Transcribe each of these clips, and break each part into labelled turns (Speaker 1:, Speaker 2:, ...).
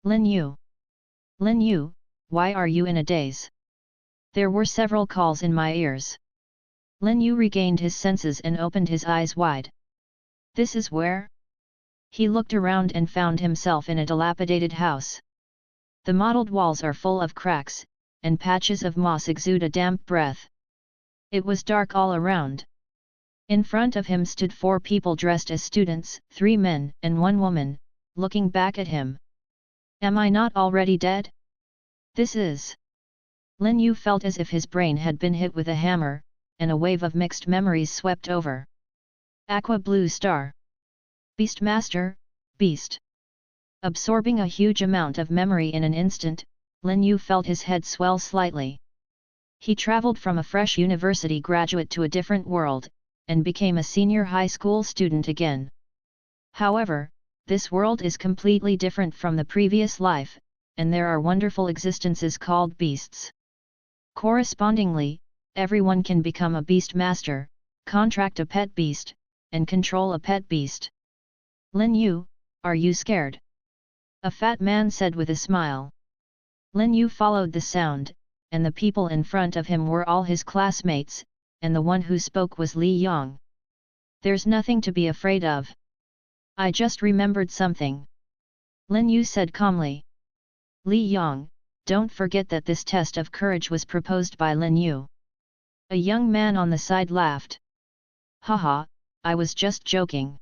Speaker 1: Lin Yu. Lin Yu, why are you in a daze? There were several calls in my ears. Lin Yu regained his senses and opened his eyes wide. This is where? He looked around and found himself in a dilapidated house. The mottled walls are full of cracks, and patches of moss exude a damp breath. It was dark all around. In front of him stood 4 people dressed as students, 3 men and 1 woman, looking back at him. Am I not already dead? This is... Lin Yu felt as if his brain had been hit with a hammer, and a wave of mixed memories swept over. Aqua Blue Star. Beastmaster, Beast. Absorbing a huge amount of memory in an instant, Lin Yu felt his head swell slightly. He traveled from a fresh university graduate to a different world, and became a senior high school student again. However, this world is completely different from the previous life, and there are wonderful existences called beasts. Correspondingly, everyone can become a beast master, contract a pet beast, and control a pet beast. Lin Yu, are you scared? A fat man said with a smile. Lin Yu followed the sound, and the people in front of him were all his classmates, and the one who spoke was Li Yang. There's nothing to be afraid of. I just remembered something. Lin Yu said calmly. Li Yang, don't forget that this test of courage was proposed by Lin Yu. A young man on the side laughed. Haha, I was just joking.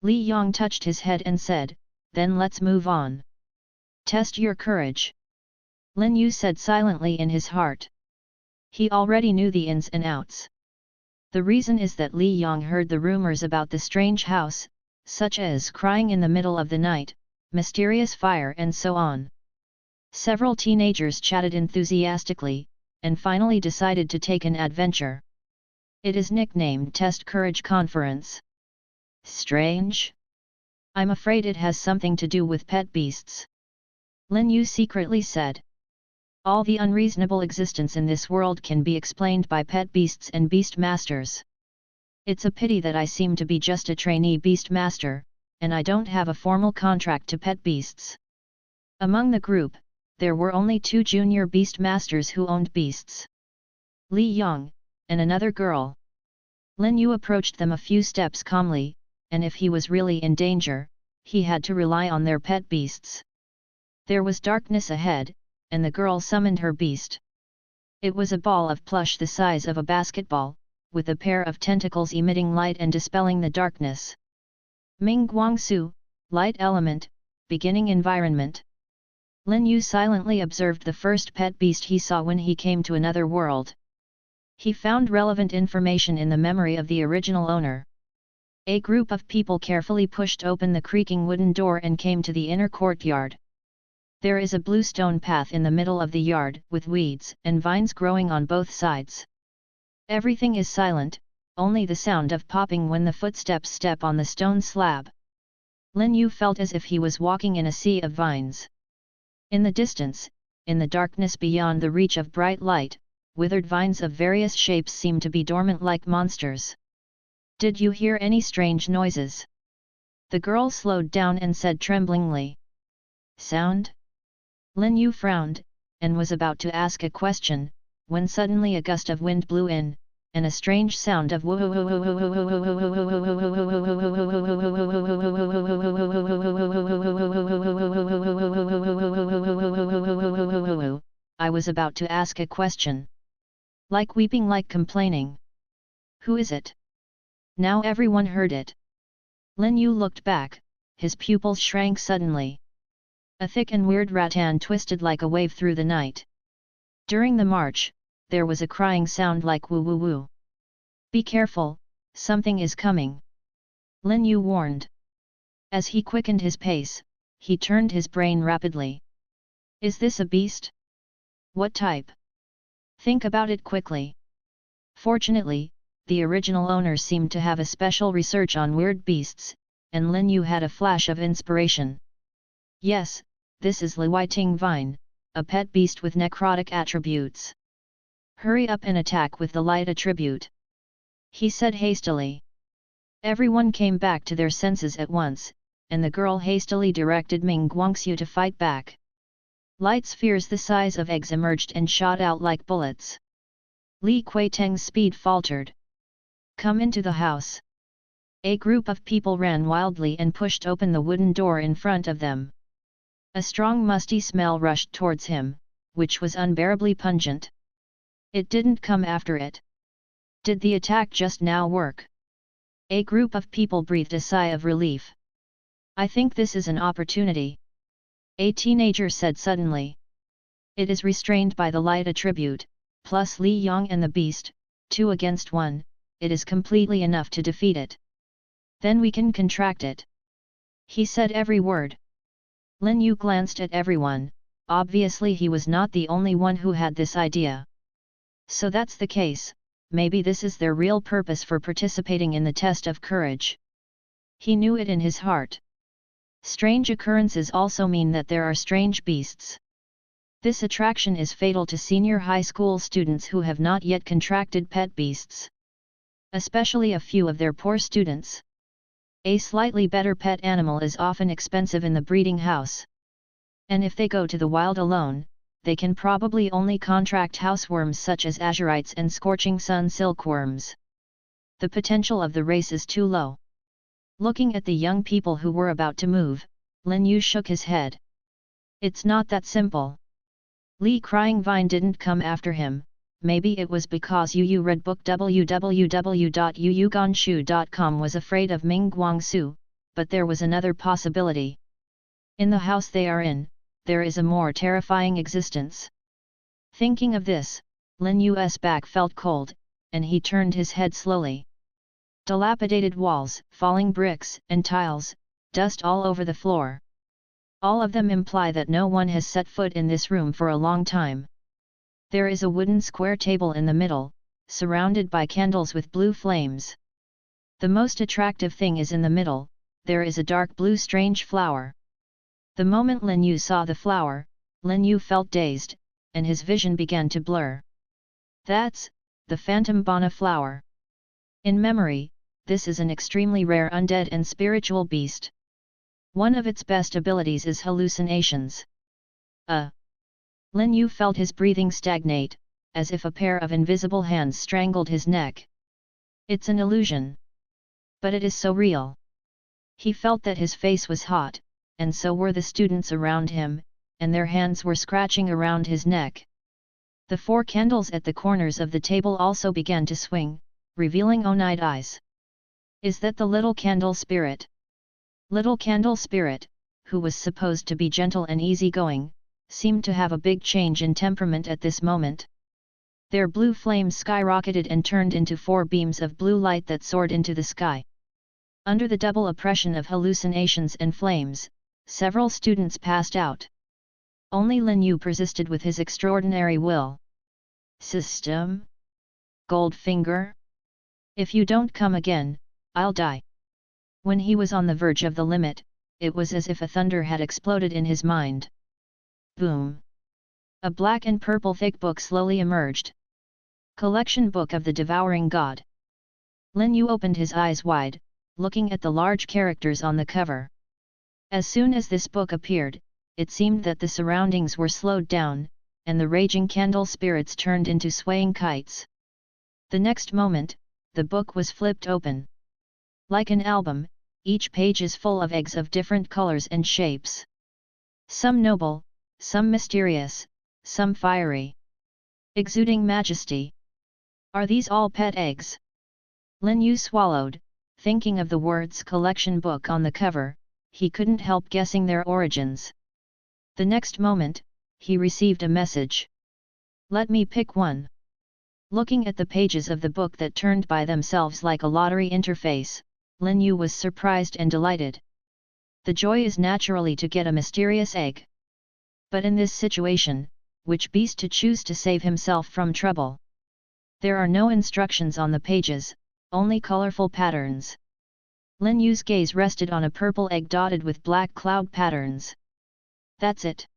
Speaker 1: Li Yang touched his head and said, then let's move on. Test your courage. Lin Yu said silently in his heart. He already knew the ins and outs. The reason is that Li Yang heard the rumors about the strange house, such as crying in the middle of the night, mysterious fire and so on. Several teenagers chatted enthusiastically, and finally decided to take an adventure. It is nicknamed Test Courage Conference. Strange? I'm afraid it has something to do with pet beasts. Lin Yu secretly said. All the unreasonable existence in this world can be explained by pet beasts and beast masters. It's a pity that I seem to be just a trainee beast master, and I don't have a formal contract to pet beasts. Among the group, there were only 2 junior beast masters who owned beasts. Li Yang, and another girl. Lin Yu approached them a few steps calmly, and if he was really in danger, he had to rely on their pet beasts. There was darkness ahead, and the girl summoned her beast. It was a ball of plush the size of a basketball, with a pair of tentacles emitting light and dispelling the darkness. Ming Guangsu, Light Element, Beginning Environment. Lin Yu silently observed the first pet beast he saw when he came to another world. He found relevant information in the memory of the original owner. A group of people carefully pushed open the creaking wooden door and came to the inner courtyard. There is a blue stone path in the middle of the yard, with weeds and vines growing on both sides. Everything is silent, only the sound of popping when the footsteps step on the stone slab. Lin Yu felt as if he was walking in a sea of vines. In the distance, in the darkness beyond the reach of bright light, withered vines of various shapes seemed to be dormant like monsters. Did you hear any strange noises? The girl slowed down and said tremblingly. Sound? Lin Yu frowned, and was about to ask a question, when suddenly a gust of wind blew in, and a strange sound of I was about to ask a question. Like weeping, like complaining. Who is it? Now everyone heard it. Lin Yu looked back, his pupils shrank suddenly. A thick and weird rattan twisted like a wave through the night. During the march, there was a crying sound like woo woo woo. Be careful, something is coming. Lin Yu warned. As he quickened his pace, he turned his brain rapidly. Is this a beast? What type? Think about it quickly. Fortunately, the original owner seemed to have a special research on weird beasts, and Lin Yu had a flash of inspiration. Yes, this is Liwaiting Vine, a pet beast with necrotic attributes. Hurry up and attack with the light attribute. He said hastily. Everyone came back to their senses at once, and the girl hastily directed Ming Guangxiu to fight back. Light spheres the size of eggs emerged and shot out like bullets. Li Kuiteng's speed faltered. "Come into the house." A group of people ran wildly and pushed open the wooden door in front of them. A strong musty smell rushed towards him, which was unbearably pungent. It didn't come after it. Did the attack just now work? A group of people breathed a sigh of relief. "I think this is an opportunity," a teenager said suddenly. "It is restrained by the light attribute, plus Li Yang and the beast, 2 against 1, it is completely enough to defeat it. Then we can contract it." He said every word. Lin Yu glanced at everyone, obviously he was not the only one who had this idea. So that's the case, maybe this is their real purpose for participating in the test of courage. He knew it in his heart. Strange occurrences also mean that there are strange beasts. This attraction is fatal to senior high school students who have not yet contracted pet beasts. Especially a few of their poor students. A slightly better pet animal is often expensive in the breeding house. And if they go to the wild alone, they can probably only contract houseworms such as azurites and scorching sun silkworms. The potential of the race is too low. Looking at the young people who were about to move, Lin Yu shook his head. It's not that simple. Li Crying Vine didn't come after him. Maybe it was because Yu read book www.yuyuganshu.com was afraid of Ming Guangxiu, but there was another possibility. In the house they are in, there is a more terrifying existence. Thinking of this, Lin Yu's back felt cold, and he turned his head slowly. Dilapidated walls, falling bricks and tiles, dust all over the floor. All of them imply that no one has set foot in this room for a long time. There is a wooden square table in the middle, surrounded by candles with blue flames. The most attractive thing is in the middle, there is a dark blue strange flower. The moment Lin Yu saw the flower, Lin Yu felt dazed, and his vision began to blur. That's the Phantom Bana flower. In memory, this is an extremely rare undead and spiritual beast. One of its best abilities is hallucinations. Lin Yu felt his breathing stagnate, as if a pair of invisible hands strangled his neck. It's an illusion. But it is so real. He felt that his face was hot, and so were the students around him, and their hands were scratching around his neck. The 4 candles at the corners of the table also began to swing, revealing one-eyed eyes. Is that the little candle spirit? Little candle spirit, who was supposed to be gentle and easygoing, seemed to have a big change in temperament at this moment. Their blue flames skyrocketed and turned into 4 beams of blue light that soared into the sky. Under the double oppression of hallucinations and flames, several students passed out. Only Lin Yu persisted with his extraordinary will. System? Goldfinger? If you don't come again, I'll die. When he was on the verge of the limit, it was as if a thunder had exploded in his mind. Boom! A black and purple thick book slowly emerged. Collection Book of the Devouring God. Lin Yu opened his eyes wide, looking at the large characters on the cover. As soon as this book appeared, it seemed that the surroundings were slowed down, and the raging candle spirits turned into swaying kites. The next moment, the book was flipped open. Like an album, each page is full of eggs of different colors and shapes. Some noble, some mysterious, some fiery. Exuding majesty. Are these all pet eggs? Lin Yu swallowed, thinking of the words collection book on the cover, he couldn't help guessing their origins. The next moment, he received a message. Let me pick one. Looking at the pages of the book that turned by themselves like a lottery interface, Lin Yu was surprised and delighted. The joy is naturally to get a mysterious egg. But in this situation, which beast to choose to save himself from trouble? There are no instructions on the pages, only colorful patterns. Lin Yu's gaze rested on a purple egg dotted with black cloud patterns. That's it.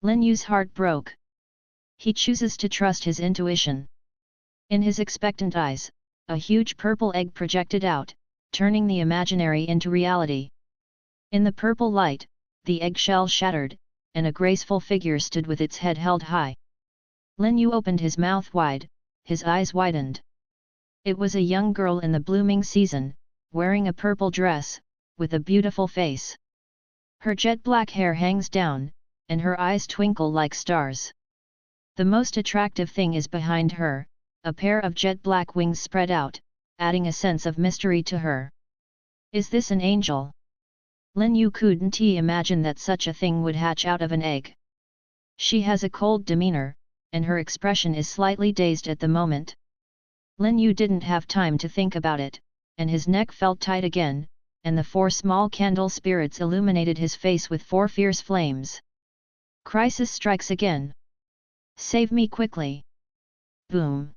Speaker 1: Lin Yu's heart broke. He chooses to trust his intuition. In his expectant eyes, a huge purple egg projected out, turning the imaginary into reality. In the purple light, the eggshell shattered, and a graceful figure stood with its head held high. Lin Yu opened his mouth wide, his eyes widened. It was a young girl in the blooming season, wearing a purple dress, with a beautiful face. Her jet black hair hangs down, and her eyes twinkle like stars. The most attractive thing is behind her, a pair of jet black wings spread out, adding a sense of mystery to her. Is this an angel? Lin Yu couldn't imagine that such a thing would hatch out of an egg. She has a cold demeanor, and her expression is slightly dazed at the moment. Lin Yu didn't have time to think about it, and his neck felt tight again, and the 4 small candle spirits illuminated his face with 4 fierce flames. Crisis strikes again. Save me quickly. Boom.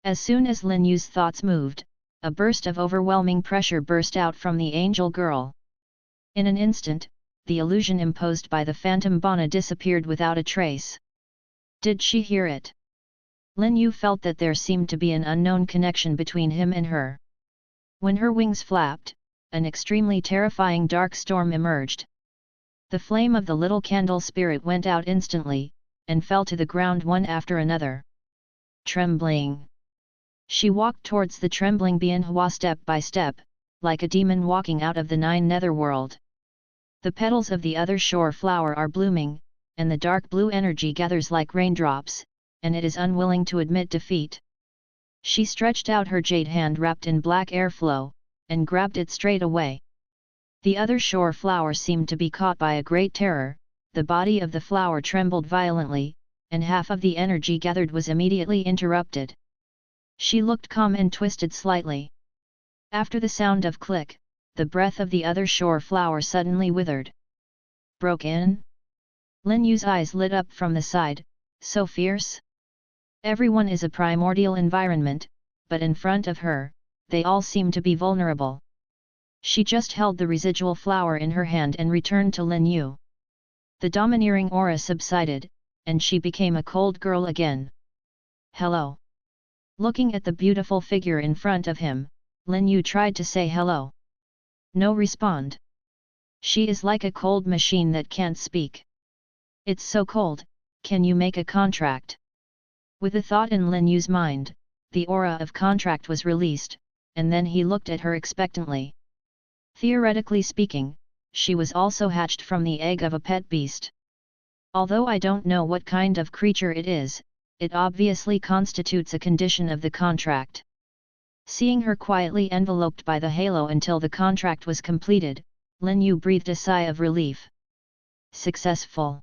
Speaker 1: As soon as Lin Yu's thoughts moved, a burst of overwhelming pressure burst out from the angel girl. In an instant, the illusion imposed by the phantom Bana disappeared without a trace. Did she hear it? Lin Yu felt that there seemed to be an unknown connection between him and her. When her wings flapped, an extremely terrifying dark storm emerged. The flame of the little candle spirit went out instantly, and fell to the ground one after another. Trembling. She walked towards the trembling Bianhua step by step, like a demon walking out of the 9 netherworld. The petals of the other shore flower are blooming, and the dark blue energy gathers like raindrops, and it is unwilling to admit defeat. She stretched out her jade hand wrapped in black airflow, and grabbed it straight away. The other shore flower seemed to be caught by a great terror, the body of the flower trembled violently, and half of the energy gathered was immediately interrupted. She looked calm and twisted slightly. After the sound of click, the breath of the other shore flower suddenly withered. Broke in? Lin Yu's eyes lit up from the side, so fierce? Everyone is a primordial environment, but in front of her, they all seem to be vulnerable. She just held the residual flower in her hand and returned to Lin Yu. The domineering aura subsided, and she became a cold girl again. Hello. Looking at the beautiful figure in front of him, Lin Yu tried to say hello. No respond. She is like a cold machine that can't speak. It's so cold, can you make a contract? With a thought in Lin Yu's mind, the aura of contract was released, and then he looked at her expectantly. Theoretically speaking, she was also hatched from the egg of a pet beast. Although I don't know what kind of creature it is, it obviously constitutes a condition of the contract. Seeing her quietly enveloped by the halo until the contract was completed, Lin Yu breathed a sigh of relief. Successful.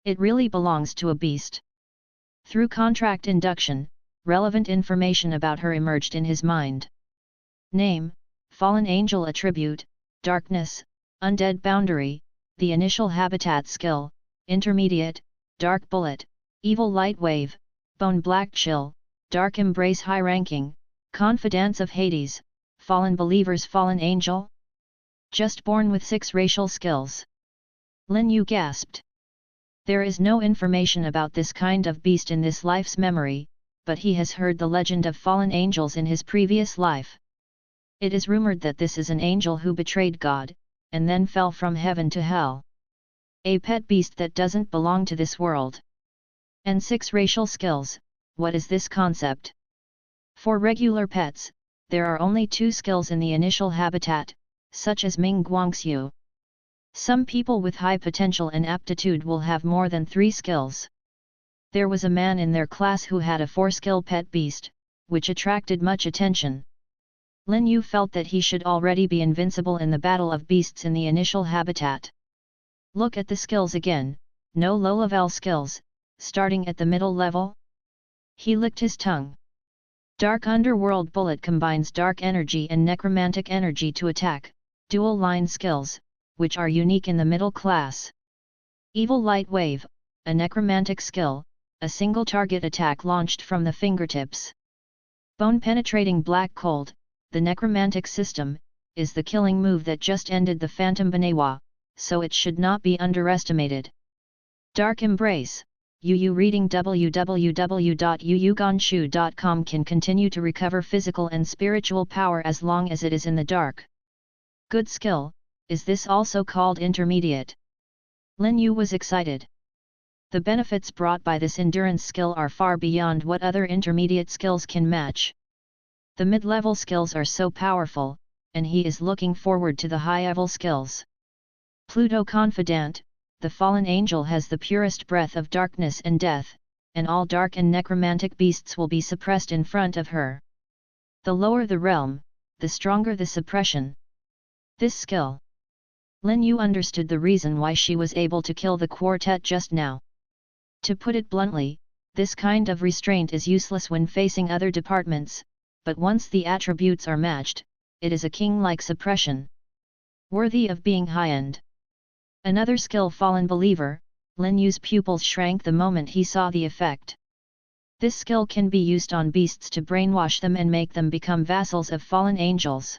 Speaker 1: It really belongs to a beast. Through contract induction, relevant information about her emerged in his mind. Name, Fallen Angel Attribute, Darkness, Undead Boundary, the initial habitat skill, Intermediate, Dark Bullet, Evil Light Wave, Bone Black Chill, Dark Embrace High Ranking, Confidence of Hades, Fallen Believers Fallen Angel? Just born with 6 racial skills. Lin Yu gasped. There is no information about this kind of beast in this life's memory, but he has heard the legend of fallen angels in his previous life. It is rumored that this is an angel who betrayed God, and then fell from heaven to hell. A pet beast that doesn't belong to this world. And 6 racial skills, what is this concept? For regular pets, there are only 2 skills in the initial habitat, such as Ming Guangxiu. Some people with high potential and aptitude will have more than 3 skills. There was a man in their class who had a 4-skill pet beast, which attracted much attention. Lin Yu felt that he should already be invincible in the battle of beasts in the initial habitat. Look at the skills again, no low-level skills, starting at the middle level? He licked his tongue. Dark Underworld Bullet combines dark energy and necromantic energy to attack, dual-line skills, which are unique in the middle class. Evil Light Wave, a necromantic skill, a single target attack launched from the fingertips. Bone-penetrating Black Cold, the necromantic system, is the killing move that just ended the Phantom Benewa, so it should not be underestimated. Dark Embrace, Yu reading www.yuyuganshu.com can continue to recover physical and spiritual power as long as it is in the dark. Good skill, Is this also called intermediate? Lin Yu was excited. The benefits brought by this endurance skill are far beyond what other intermediate skills can match. The mid-level skills are so powerful, and he is looking forward to the high-level skills. Pluto confidant, the fallen angel has the purest breath of darkness and death, and all dark and necromantic beasts will be suppressed in front of her. The lower the realm, the stronger the suppression. This skill. Lin Yu understood the reason why she was able to kill the quartet just now. To put it bluntly, this kind of restraint is useless when facing other departments, but once the attributes are matched, it is a king-like suppression. Worthy of being high-end. Another skill fallen believer, Lin Yu's pupils shrank the moment he saw the effect. This skill can be used on beasts to brainwash them and make them become vassals of fallen angels.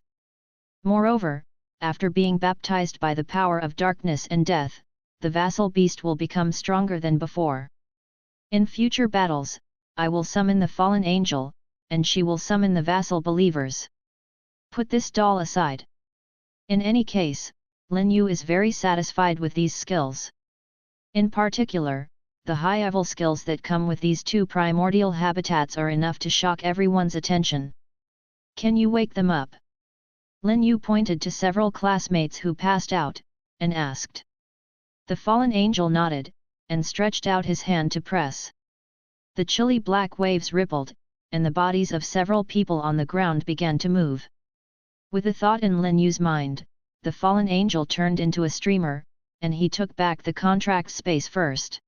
Speaker 1: Moreover, after being baptized by the power of darkness and death, the vassal beast will become stronger than before. In future battles, I will summon the fallen angel, and she will summon the vassal believers. Put this doll aside. In any case, Lin Yu is very satisfied with these skills. In particular, the high-level skills that come with these two primordial habitats are enough to shock everyone's attention. Can you wake them up? Lin Yu pointed to several classmates who passed out, and asked. The fallen angel nodded, and stretched out his hand to press. The chilly black waves rippled, and the bodies of several people on the ground began to move. With a thought in Lin Yu's mind, the fallen angel turned into a streamer, and he took back the contract space first.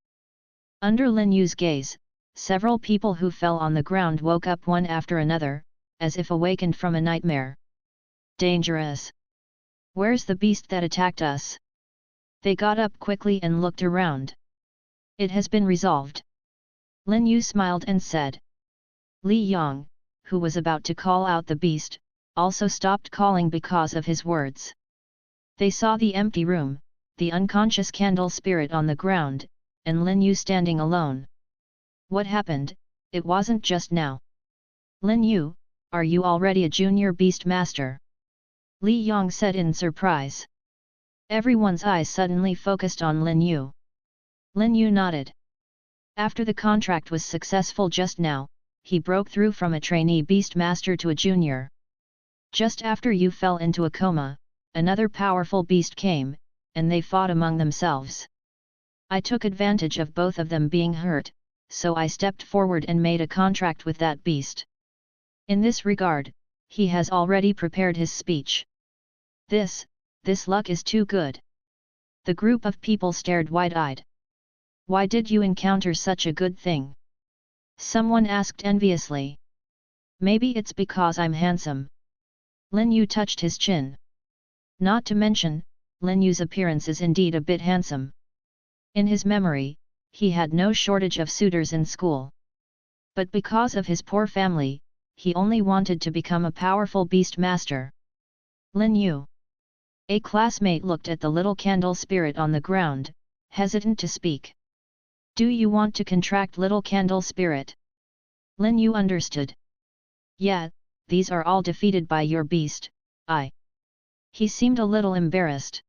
Speaker 1: Under Lin Yu's gaze, several people who fell on the ground woke up one after another, as if awakened from a nightmare. Dangerous! Where's the beast that attacked us? They got up quickly and looked around. It has been resolved. Lin Yu smiled and said. Li Yang, who was about to call out the beast, also stopped calling because of his words. They saw the empty room, the unconscious candle spirit on the ground, and Lin Yu standing alone. What happened? It wasn't just now. Lin Yu, are you already a junior beast master? Li Yang said in surprise. Everyone's eyes suddenly focused on Lin Yu. Lin Yu nodded. After the contract was successful just now, he broke through from a trainee beast master to a junior. Just after you fell into a coma, another powerful beast came, and they fought among themselves. I took advantage of both of them being hurt, so I stepped forward and made a contract with that beast. In this regard, he has already prepared his speech. This luck is too good. The group of people stared wide-eyed. Why did you encounter such a good thing? Someone asked enviously. Maybe it's because I'm handsome. Lin Yu touched his chin. Not to mention, Lin Yu's appearance is indeed a bit handsome. In his memory, he had no shortage of suitors in school. But because of his poor family, he only wanted to become a powerful beast master. Lin Yu. A classmate looked at the little candle spirit on the ground, hesitant to speak. Do you want to contract little candle spirit? Lin Yu understood. Yeah, these are all defeated by your beast, He seemed a little embarrassed.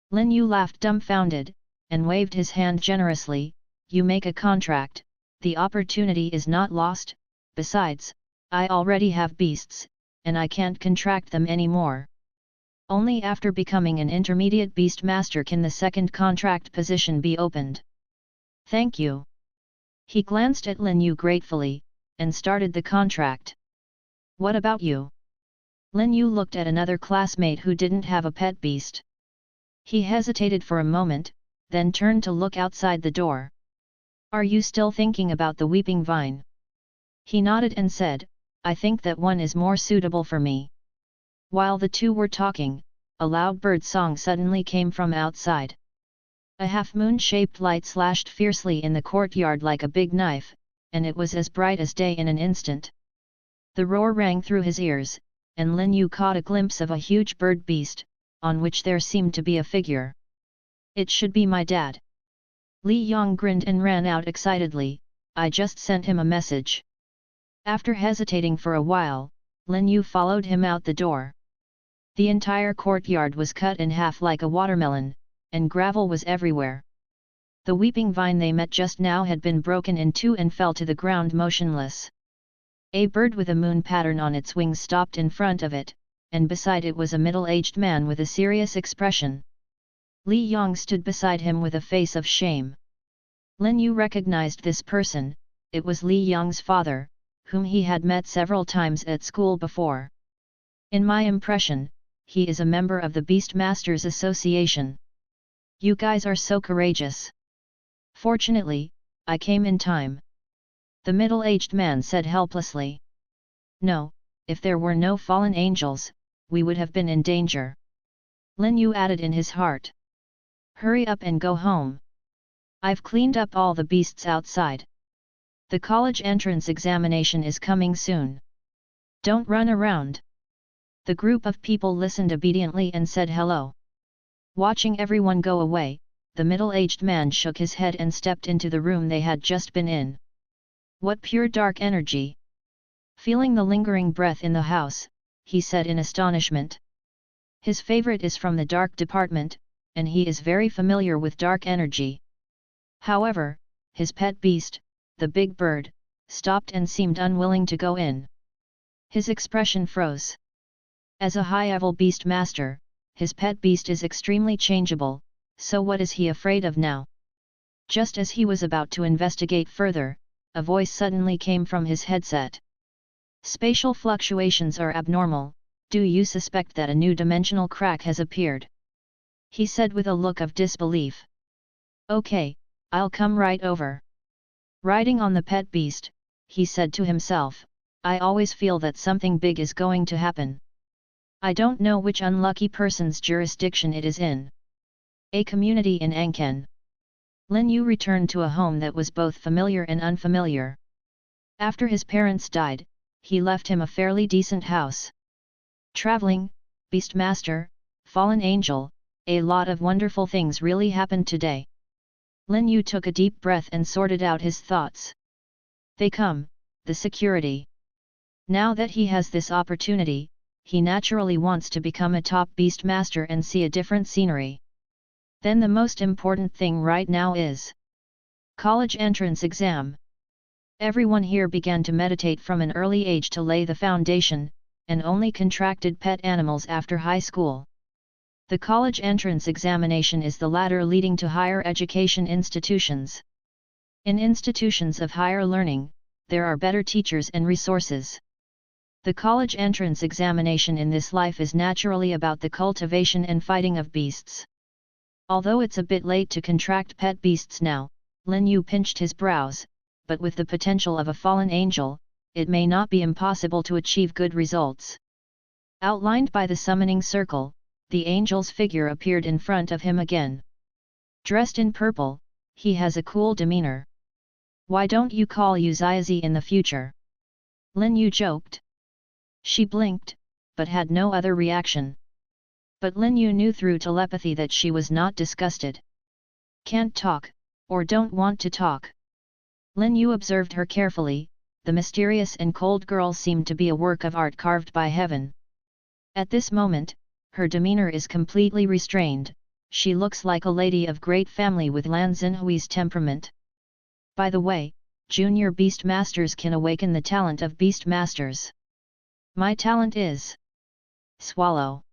Speaker 1: Lin Yu laughed dumbfounded, and waved his hand generously. You make a contract, the opportunity is not lost, besides, I already have beasts, and I can't contract them anymore. Only after becoming an intermediate beast master can the second contract position be opened. Thank you. He glanced at Lin Yu gratefully, and started the contract. What about you? Lin Yu looked at another classmate who didn't have a pet beast. He hesitated for a moment, then turned to look outside the door. Are you still thinking about the weeping vine? He nodded and said, I think that one is more suitable for me. While the two were talking, a loud bird song suddenly came from outside. A half-moon-shaped light slashed fiercely in the courtyard like a big knife, and it was as bright as day in an instant. The roar rang through his ears, and Lin Yu caught a glimpse of a huge bird beast, on which there seemed to be a figure. It should be my dad. Li Yang grinned and ran out excitedly, I just sent him a message. After hesitating for a while, Lin Yu followed him out the door. The entire courtyard was cut in half like a watermelon, and gravel was everywhere. The weeping vine they met just now had been broken in two and fell to the ground motionless. A bird with a moon pattern on its wings stopped in front of it, and beside it was a middle-aged man with a serious expression. Li Yong stood beside him with a face of shame. Lin Yu recognized this person. It was Li Yong's father, whom he had met several times at school before. In my impression, he is a member of the Beastmasters Association. You guys are so courageous. Fortunately, I came in time. The middle-aged man said helplessly. No, if there were no fallen angels, we would have been in danger. Lin Yu added in his heart. Hurry up and go home. I've cleaned up all the beasts outside. The college entrance examination is coming soon. Don't run around. The group of people listened obediently and said hello. Watching everyone go away, the middle-aged man shook his head and stepped into the room they had just been in. What pure dark energy! Feeling the lingering breath in the house, he said in astonishment. His favorite is from the dark department, and he is very familiar with dark energy. However, his pet beast, the big bird, stopped and seemed unwilling to go in. His expression froze. As a high-level beast master, his pet beast is extremely changeable, so what is he afraid of now? Just as he was about to investigate further, a voice suddenly came from his headset. Spatial fluctuations are abnormal. Do you suspect that a new dimensional crack has appeared? He said with a look of disbelief. Okay, I'll come right over. Riding on the pet beast, he said to himself, I always feel that something big is going to happen. I don't know which unlucky person's jurisdiction it is in. A community in Angken. Lin Yu returned to a home that was both familiar and unfamiliar. After his parents died, he left him a fairly decent house. Traveling, Beastmaster, Fallen Angel, a lot of wonderful things really happened today. Lin Yu took a deep breath and sorted out his thoughts. They come, the security. Now that he has this opportunity, he naturally wants to become a top Beastmaster and see a different scenery. Then the most important thing right now is college entrance exam. Everyone here began to meditate from an early age to lay the foundation, and only contracted pet animals after high school. The college entrance examination is the ladder leading to higher education institutions. In institutions of higher learning, there are better teachers and resources. The college entrance examination in this life is naturally about the cultivation and fighting of beasts. Although it's a bit late to contract pet beasts now, Lin Yu pinched his brows, but with the potential of a fallen angel, it may not be impossible to achieve good results. Outlined by the summoning circle, the angel's figure appeared in front of him again. Dressed in purple, he has a cool demeanor. Why don't you call Uziazi in the future? Lin Yu joked. She blinked, but had no other reaction. But Lin Yu knew through telepathy that she was not disgusted. Can't talk, or don't want to talk. Lin Yu observed her carefully. The mysterious and cold girl seemed to be a work of art carved by heaven. At this moment, her demeanor is completely restrained. She looks like a lady of great family with Lan Xinhui's temperament. By the way, junior Beastmasters can awaken the talent of Beastmasters. My talent is swallow.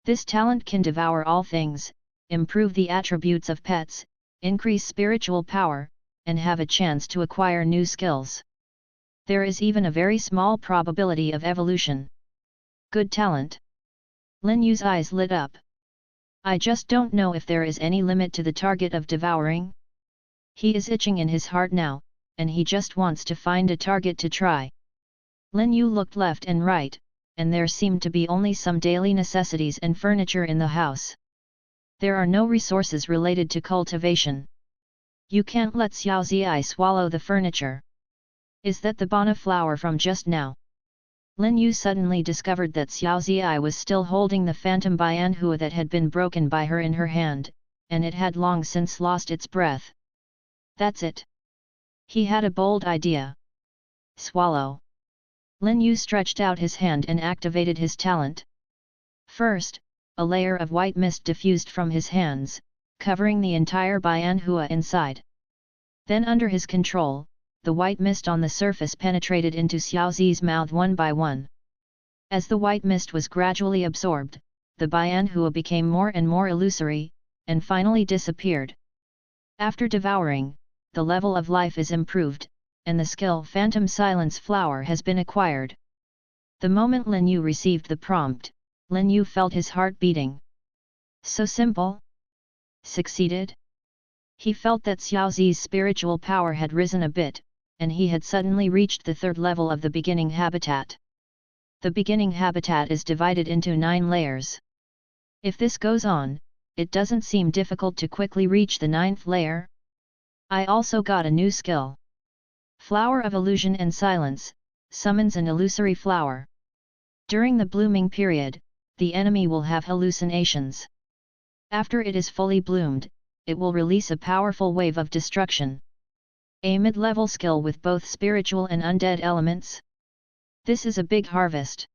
Speaker 1: This talent can devour all things, improve the attributes of pets, increase spiritual power, and have a chance to acquire new skills. There is even a very small probability of evolution. Good talent. Lin Yu's eyes lit up. I just don't know if there is any limit to the target of devouring. He is itching in his heart now, and he just wants to find a target to try. Lin Yu looked left and right, and there seemed to be only some daily necessities and furniture in the house. There are no resources related to cultivation. You can't let Xiao Ziyi swallow the furniture. Is that the Bana flower from just now? Lin Yu suddenly discovered that Xiao Ziyi was still holding the phantom Bianhua that had been broken by her in her hand, and it had long since lost its breath. That's it. He had a bold idea. Swallow. Lin Yu stretched out his hand and activated his talent. First, a layer of white mist diffused from his hands, covering the entire Bianhua inside. Then under his control, the white mist on the surface penetrated into Xiaozi's mouth one by one. As the white mist was gradually absorbed, the Bianhua became more and more illusory, and finally disappeared. After devouring, the level of life is improved, and the skill Phantom Silence Flower has been acquired. The moment Lin Yu received the prompt, Lin Yu felt his heart beating. So simple? Succeeded? He felt that Xiaozi's spiritual power had risen a bit, and he had suddenly reached the third level of the beginning habitat. The beginning habitat is divided into 9 layers. If this goes on, it doesn't seem difficult to quickly reach the 9th layer. I also got a new skill. Flower of Illusion and Silence, summons an illusory flower. During the blooming period, the enemy will have hallucinations. After it is fully bloomed, it will release a powerful wave of destruction. A mid-level skill with both spiritual and undead elements. This is a big harvest.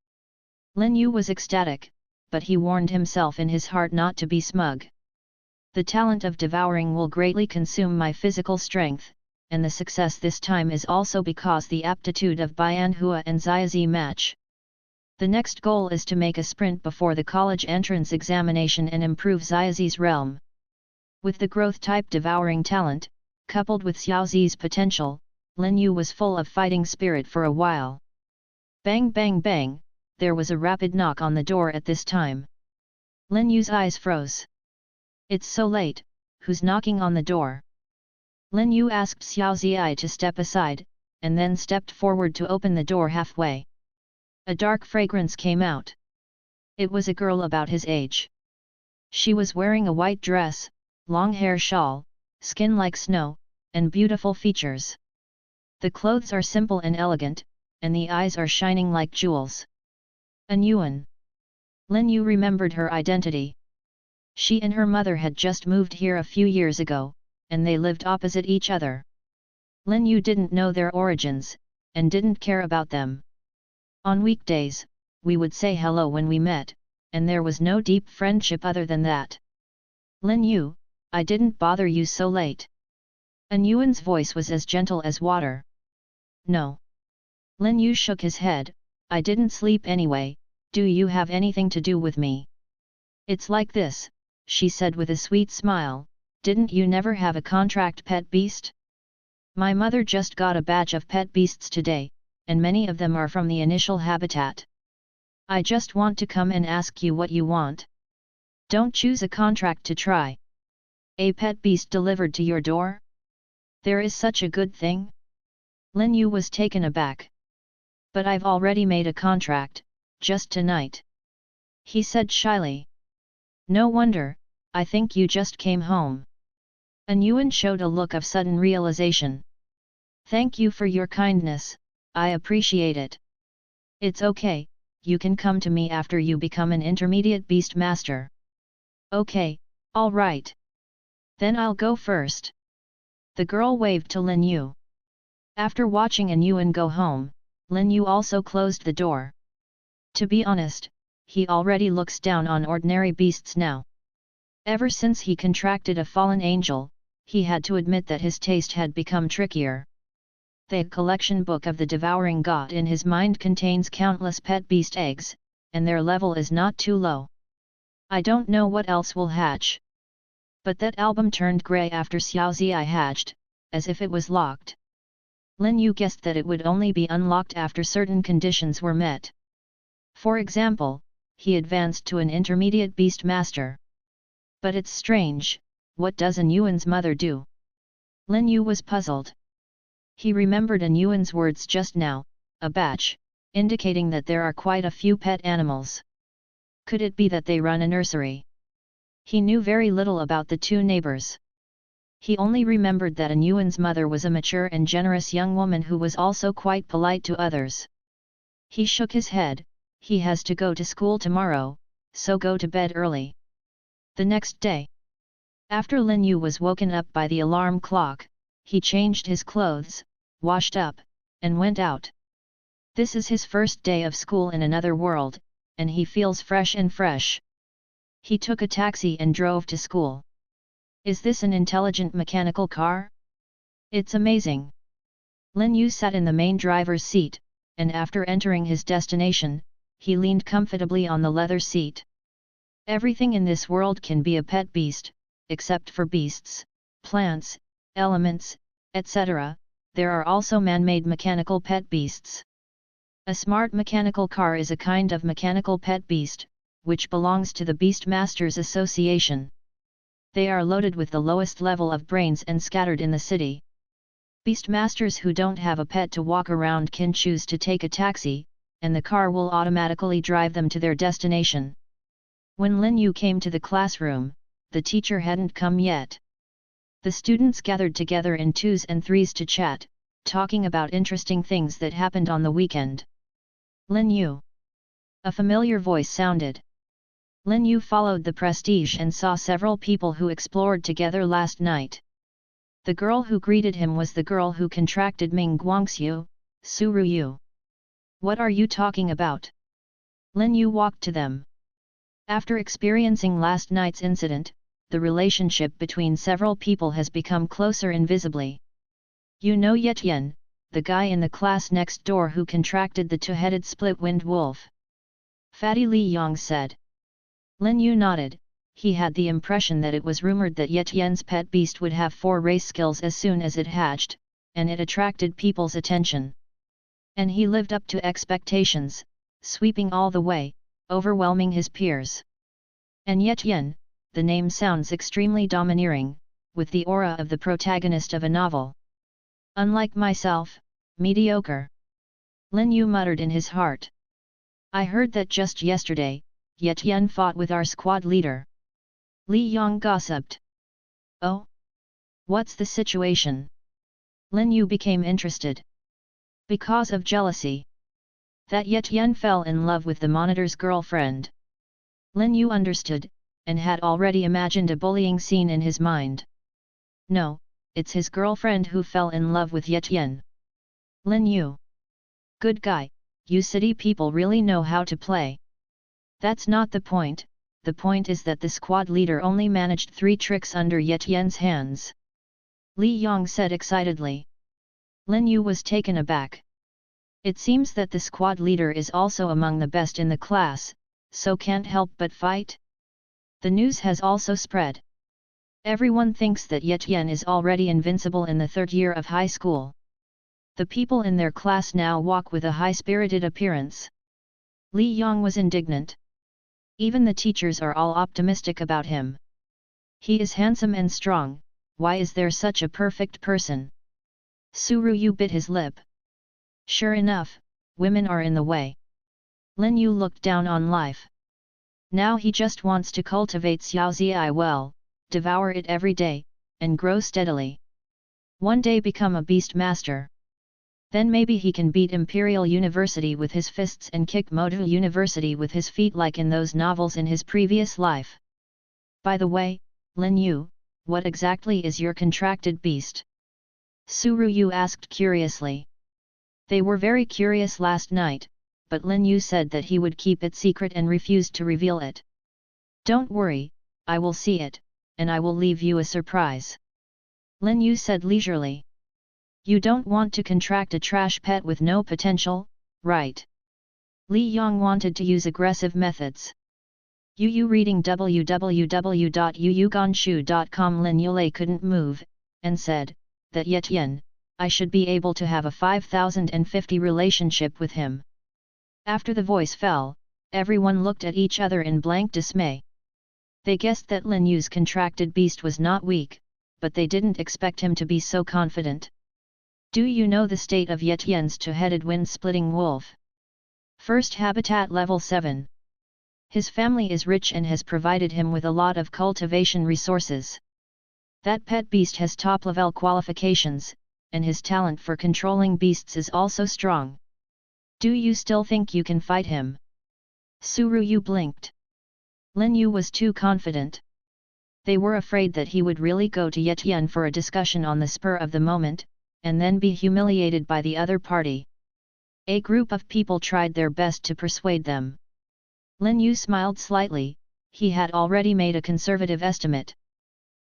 Speaker 1: Lin Yu was ecstatic, but he warned himself in his heart not to be smug. The talent of devouring will greatly consume my physical strength, and the success this time is also because the aptitude of Bianhua and Xiaozi match. The next goal is to make a sprint before the college entrance examination and improve Xiaozi's realm. With the growth-type devouring talent, coupled with Xiaozi's potential, Lin Yu was full of fighting spirit for a while. Bang bang bang, there was a rapid knock on the door at this time. Lin Yu's eyes froze. It's so late, who's knocking on the door? Lin Yu asked Xiaozi to step aside, and then stepped forward to open the door halfway. A dark fragrance came out. It was a girl about his age. She was wearing a white dress, long hair shawl, skin like snow, and beautiful features. The clothes are simple and elegant, and the eyes are shining like jewels. An Yuan. Lin Yu remembered her identity. She and her mother had just moved here a few years ago, and they lived opposite each other. Lin Yu didn't know their origins, and didn't care about them. On weekdays, we would say hello when we met, and there was no deep friendship other than that. Lin Yu, I didn't bother you so late. An Yuan's voice was as gentle as water. No. Lin Yu shook his head, I didn't sleep anyway, do you have anything to do with me? It's like this, she said with a sweet smile, didn't you never have a contract pet beast? My mother just got a batch of pet beasts today, and many of them are from the initial habitat. I just want to come and ask you what you want. Don't choose a contract to try. A pet beast delivered to your door? There is such a good thing? Lin Yu was taken aback. But I've already made a contract, just tonight. He said shyly. No wonder, I think you just came home. An Yuan showed a look of sudden realization. Thank you for your kindness, I appreciate it. It's okay, you can come to me after you become an intermediate beast master. Okay, all right. Then I'll go first. The girl waved to Lin Yu. After watching An Yuan go home, Lin Yu also closed the door. To be honest, he already looks down on ordinary beasts now. Ever since he contracted a fallen angel, he had to admit that his taste had become trickier. The collection book of the devouring god in his mind contains countless pet beast eggs, and their level is not too low. I don't know what else will hatch. But that album turned grey after Xiaozi hatched, as if it was locked. Lin Yu guessed that it would only be unlocked after certain conditions were met. For example, he advanced to an intermediate beast master. But it's strange, what does An Yuan's mother do? Lin Yu was puzzled. He remembered An Yuan's words just now, a batch, indicating that there are quite a few pet animals. Could it be that they run a nursery? He knew very little about the two neighbors. He only remembered that An Yuan's mother was a mature and generous young woman who was also quite polite to others. He shook his head, he has to go to school tomorrow, so go to bed early. The next day, after Lin Yu was woken up by the alarm clock, he changed his clothes, washed up, and went out. This is his first day of school in another world, and he feels fresh and fresh. He took a taxi and drove to school. Is this an intelligent mechanical car? It's amazing. Lin Yu sat in the main driver's seat, and after entering his destination, he leaned comfortably on the leather seat. Everything in this world can be a pet beast, except for beasts, plants, elements, etc. There are also man-made mechanical pet beasts. A smart mechanical car is a kind of mechanical pet beast, which belongs to the Beastmasters Association. They are loaded with the lowest level of brains and scattered in the city. Beastmasters who don't have a pet to walk around can choose to take a taxi, and the car will automatically drive them to their destination. When Lin Yu came to the classroom, the teacher hadn't come yet. The students gathered together in twos and threes to chat, talking about interesting things that happened on the weekend. Lin Yu. A familiar voice sounded. Lin Yu followed the prestige and saw several people who explored together last night. The girl who greeted him was the girl who contracted Ming Guangxiu, Su Ruyu. What are you talking about? Lin Yu walked to them. After experiencing last night's incident, the relationship between several people has become closer invisibly. You know Yetian, the guy in the class next door who contracted the two-headed split-winged wolf? Fatty Li Yang said. Lin Yu nodded. He had the impression that it was rumored that Yetian's pet beast would have 4 race skills as soon as it hatched, and it attracted people's attention. And he lived up to expectations, sweeping all the way, overwhelming his peers. And Yetian, the name sounds extremely domineering, with the aura of the protagonist of a novel. Unlike myself, mediocre. Lin Yu muttered in his heart. I heard that just yesterday, Yetian fought with our squad leader. Li Yang gossiped. Oh? What's the situation? Lin Yu became interested. Because of jealousy. That Yetian fell in love with the monitor's girlfriend. Lin Yu understood, and had already imagined a bullying scene in his mind. No, it's his girlfriend who fell in love with Yetian. Lin Yu. Good guy, you city people really know how to play. That's not the point. The point is that the squad leader only managed 3 tricks under Yetian's hands. Li Yang said excitedly. Lin Yu was taken aback. It seems that the squad leader is also among the best in the class, so can't help but fight? The news has also spread. Everyone thinks that Yetian is already invincible in the 3rd year of high school. The people in their class now walk with a high-spirited appearance. Li Yang was indignant. Even the teachers are all optimistic about him. He is handsome and strong, why is there such a perfect person? Su Ruyu bit his lip. Sure enough, women are in the way. Lin Yu looked down on life. Now he just wants to cultivate Xiaozi well, devour it every day, and grow steadily. One day become a beast master. Then maybe he can beat Imperial University with his fists and kick Modu University with his feet like in those novels in his previous life. By the way, Lin Yu, what exactly is your contracted beast? Su Ruyu asked curiously. They were very curious last night, but Lin Yu said that he would keep it secret and refused to reveal it. Don't worry, I will see it, and I will leave you a surprise. Lin Yu said leisurely. You don't want to contract a trash pet with no potential, right? Li Yang wanted to use aggressive methods. Yu reading www.yuyuganshu.com. Lin Yulei couldn't move, and said, that Yetian, I should be able to have a 5050 relationship with him. After the voice fell, everyone looked at each other in blank dismay. They guessed that Lin Yu's contracted beast was not weak, but they didn't expect him to be so confident. Do you know the state of Yetian's two-headed wind-splitting wolf? First habitat level 7. His family is rich and has provided him with a lot of cultivation resources. That pet beast has top-level qualifications, and his talent for controlling beasts is also strong. Do you still think you can fight him? Su Ruyu blinked. Lin Yu was too confident. They were afraid that he would really go to Yetian for a discussion on the spur of the moment, and then be humiliated by the other party. A group of people tried their best to persuade them. Lin Yu smiled slightly, he had already made a conservative estimate.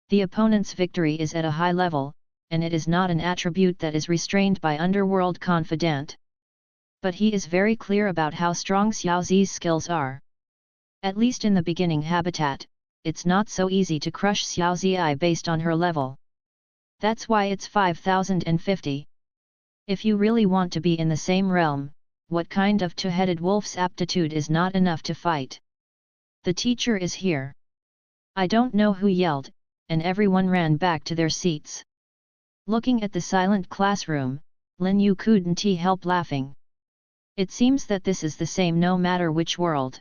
Speaker 1: The opponent's victory is at a high level, and it is not an attribute that is restrained by underworld confidant. But he is very clear about how strong Xiaozi's skills are. At least in the beginning habitat, it's not so easy to crush Xiaozi based on her level. That's why it's 5050. If you really want to be in the same realm, what kind of two-headed wolf's aptitude is not enough to fight? The teacher is here. I don't know who yelled, and everyone ran back to their seats. Looking at the silent classroom, Lin Yu couldn't help laughing. It seems that this is the same no matter which world.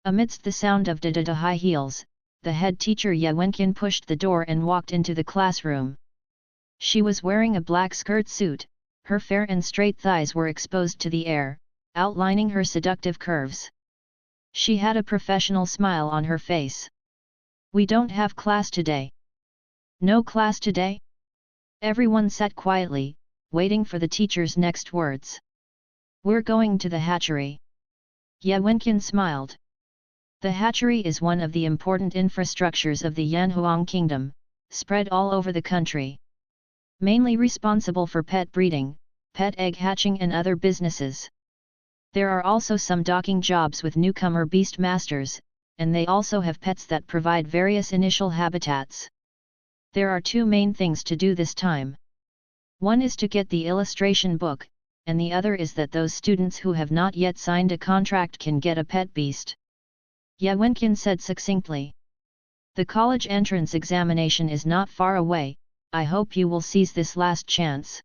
Speaker 1: Amidst the sound of da-da-da high heels, the head teacher Ye Wenqian pushed the door and walked into the classroom. She was wearing a black skirt suit, her fair and straight thighs were exposed to the air, outlining her seductive curves. She had a professional smile on her face. We don't have class today. No class today? Everyone sat quietly, waiting for the teacher's next words. We're going to the hatchery. Ye Wenqian smiled. The hatchery is one of the important infrastructures of the Yanhuang Kingdom, spread all over the country. Mainly responsible for pet breeding, pet egg hatching and other businesses. There are also some docking jobs with newcomer beast masters, and they also have pets that provide various initial habitats. There are two main things to do this time. One is to get the illustration book, and the other is that those students who have not yet signed a contract can get a pet beast. Ye Wenqian said succinctly. The college entrance examination is not far away, I hope you will seize this last chance.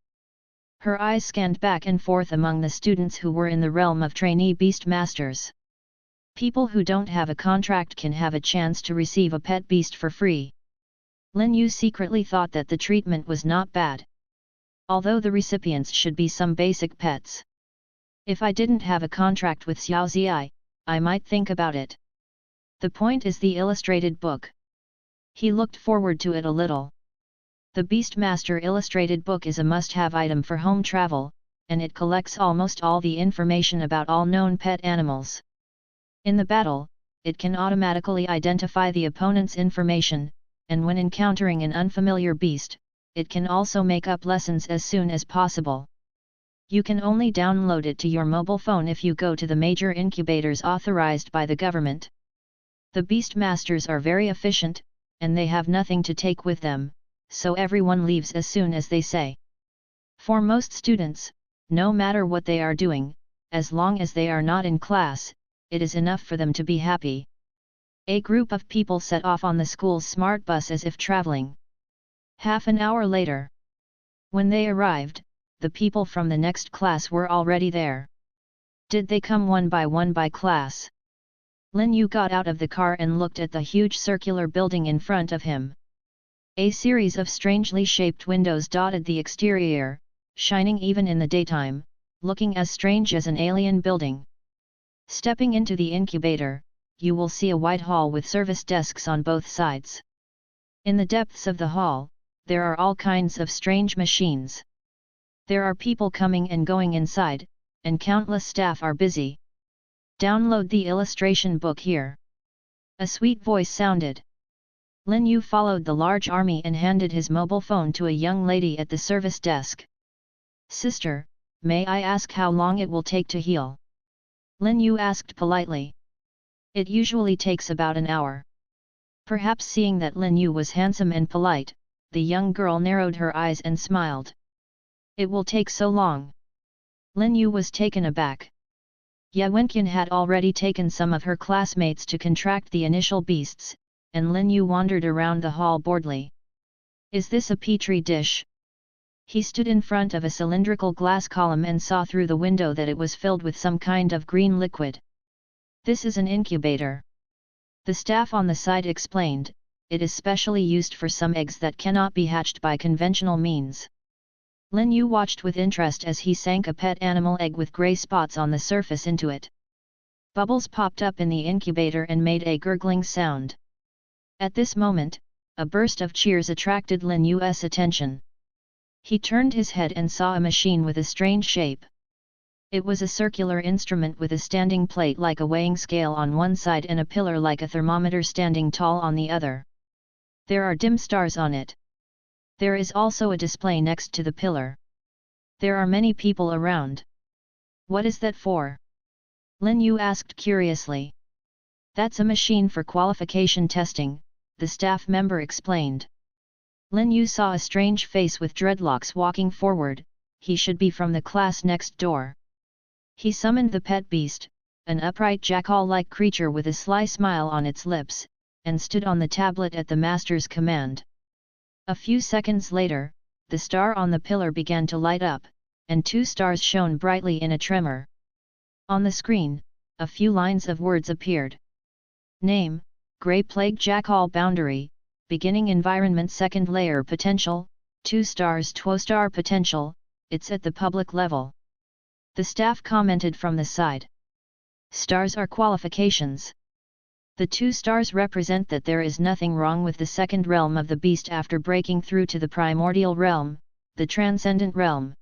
Speaker 1: Her eyes scanned back and forth among the students who were in the realm of trainee beast masters. People who don't have a contract can have a chance to receive a pet beast for free. Lin Yu secretly thought that the treatment was not bad. Although the recipients should be some basic pets. If I didn't have a contract with Xiaozi, I might think about it. The point is the illustrated book. He looked forward to it a little. The Beastmaster illustrated book is a must-have item for home travel, and it collects almost all the information about all known pet animals. In the battle, it can automatically identify the opponent's information, and when encountering an unfamiliar beast, it can also make up lessons as soon as possible. You can only download it to your mobile phone if you go to the major incubators authorized by the government. The Beastmasters are very efficient, and they have nothing to take with them, so everyone leaves as soon as they say. For most students, no matter what they are doing, as long as they are not in class, it is enough for them to be happy. A group of people set off on the school's smart bus as if traveling. Half an hour later. When they arrived, the people from the next class were already there. Did they come one by class? Lin Yu got out of the car and looked at the huge circular building in front of him. A series of strangely shaped windows dotted the exterior, shining even in the daytime, looking as strange as an alien building. Stepping into the incubator, you will see a wide hall with service desks on both sides. In the depths of the hall, there are all kinds of strange machines. There are people coming and going inside, and countless staff are busy. Download the illustration book here. A sweet voice sounded. Lin Yu followed the large army and handed his mobile phone to a young lady at the service desk. Sister, may I ask how long it will take to heal? Lin Yu asked politely. It usually takes about an hour. Perhaps seeing that Lin Yu was handsome and polite, the young girl narrowed her eyes and smiled. It will take so long. Lin Yu was taken aback. Ye Wenqian had already taken some of her classmates to contract the initial beasts, and Lin Yu wandered around the hall boredly. Is this a petri dish? He stood in front of a cylindrical glass column and saw through the window that it was filled with some kind of green liquid. This is an incubator. The staff on the side explained, it is specially used for some eggs that cannot be hatched by conventional means. Lin Yu watched with interest as he sank a pet animal egg with grey spots on the surface into it. Bubbles popped up in the incubator and made a gurgling sound. At this moment, a burst of cheers attracted Lin Yu's attention. He turned his head and saw a machine with a strange shape. It was a circular instrument with a standing plate like a weighing scale on one side and a pillar like a thermometer standing tall on the other. There are dim stars on it. There is also a display next to the pillar. There are many people around. What is that for? Lin Yu asked curiously. That's a machine for qualification testing, the staff member explained. Lin Yu saw a strange face with dreadlocks walking forward. He should be from the class next door. He summoned the pet beast, an upright jackal-like creature with a sly smile on its lips, and stood on the tablet at the master's command. A few seconds later, the star on the pillar began to light up, and 2 stars shone brightly in a tremor. On the screen, a few lines of words appeared. Name, Grey Plague Jackal Boundary, Beginning Environment Second Layer Potential, 2 stars 2 star Potential, it's at the public level. The staff commented from the side. Stars are qualifications. The 2 stars represent that there is nothing wrong with the second realm of the beast after breaking through to the primordial realm, the transcendent realm.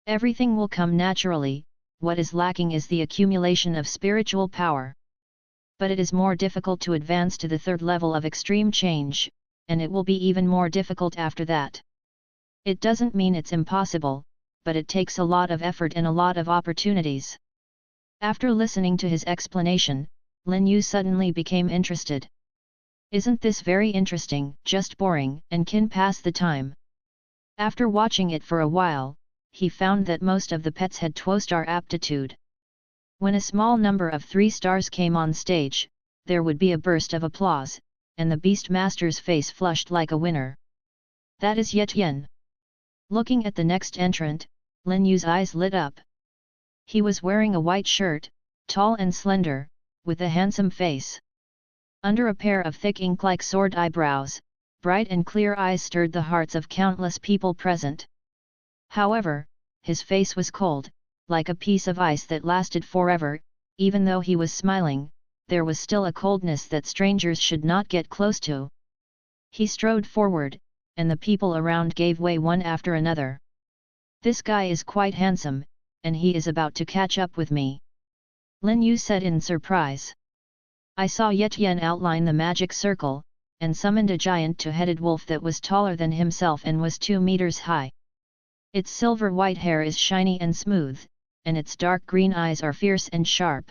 Speaker 1: Everything will come naturally, what is lacking is the accumulation of spiritual power. But it is more difficult to advance to the 3rd level of extreme change, and it will be even more difficult after that. It doesn't mean it's impossible, but it takes a lot of effort and a lot of opportunities. After listening to his explanation, Lin Yu suddenly became interested. Isn't this very interesting, just boring, and can pass the time? After watching it for a while, he found that most of the pets had 2-star aptitude. When a small number of 3 stars came on stage, there would be a burst of applause, and the Beast Master's face flushed like a winner. That is Ye Tian. Looking at the next entrant, Lin Yu's eyes lit up. He was wearing a white shirt, tall and slender, with a handsome face. Under a pair of thick ink-like sword eyebrows, bright and clear eyes stirred the hearts of countless people present. However, his face was cold, like a piece of ice that lasted forever. Even though he was smiling, there was still a coldness that strangers should not get close to. He strode forward, and the people around gave way one after another. This guy is quite handsome, and he is about to catch up with me. Lin Yu said in surprise. I saw Ye Tian outline the magic circle, and summoned a giant 2-headed wolf that was taller than himself and was 2 meters high. Its silver-white hair is shiny and smooth, and its dark green eyes are fierce and sharp.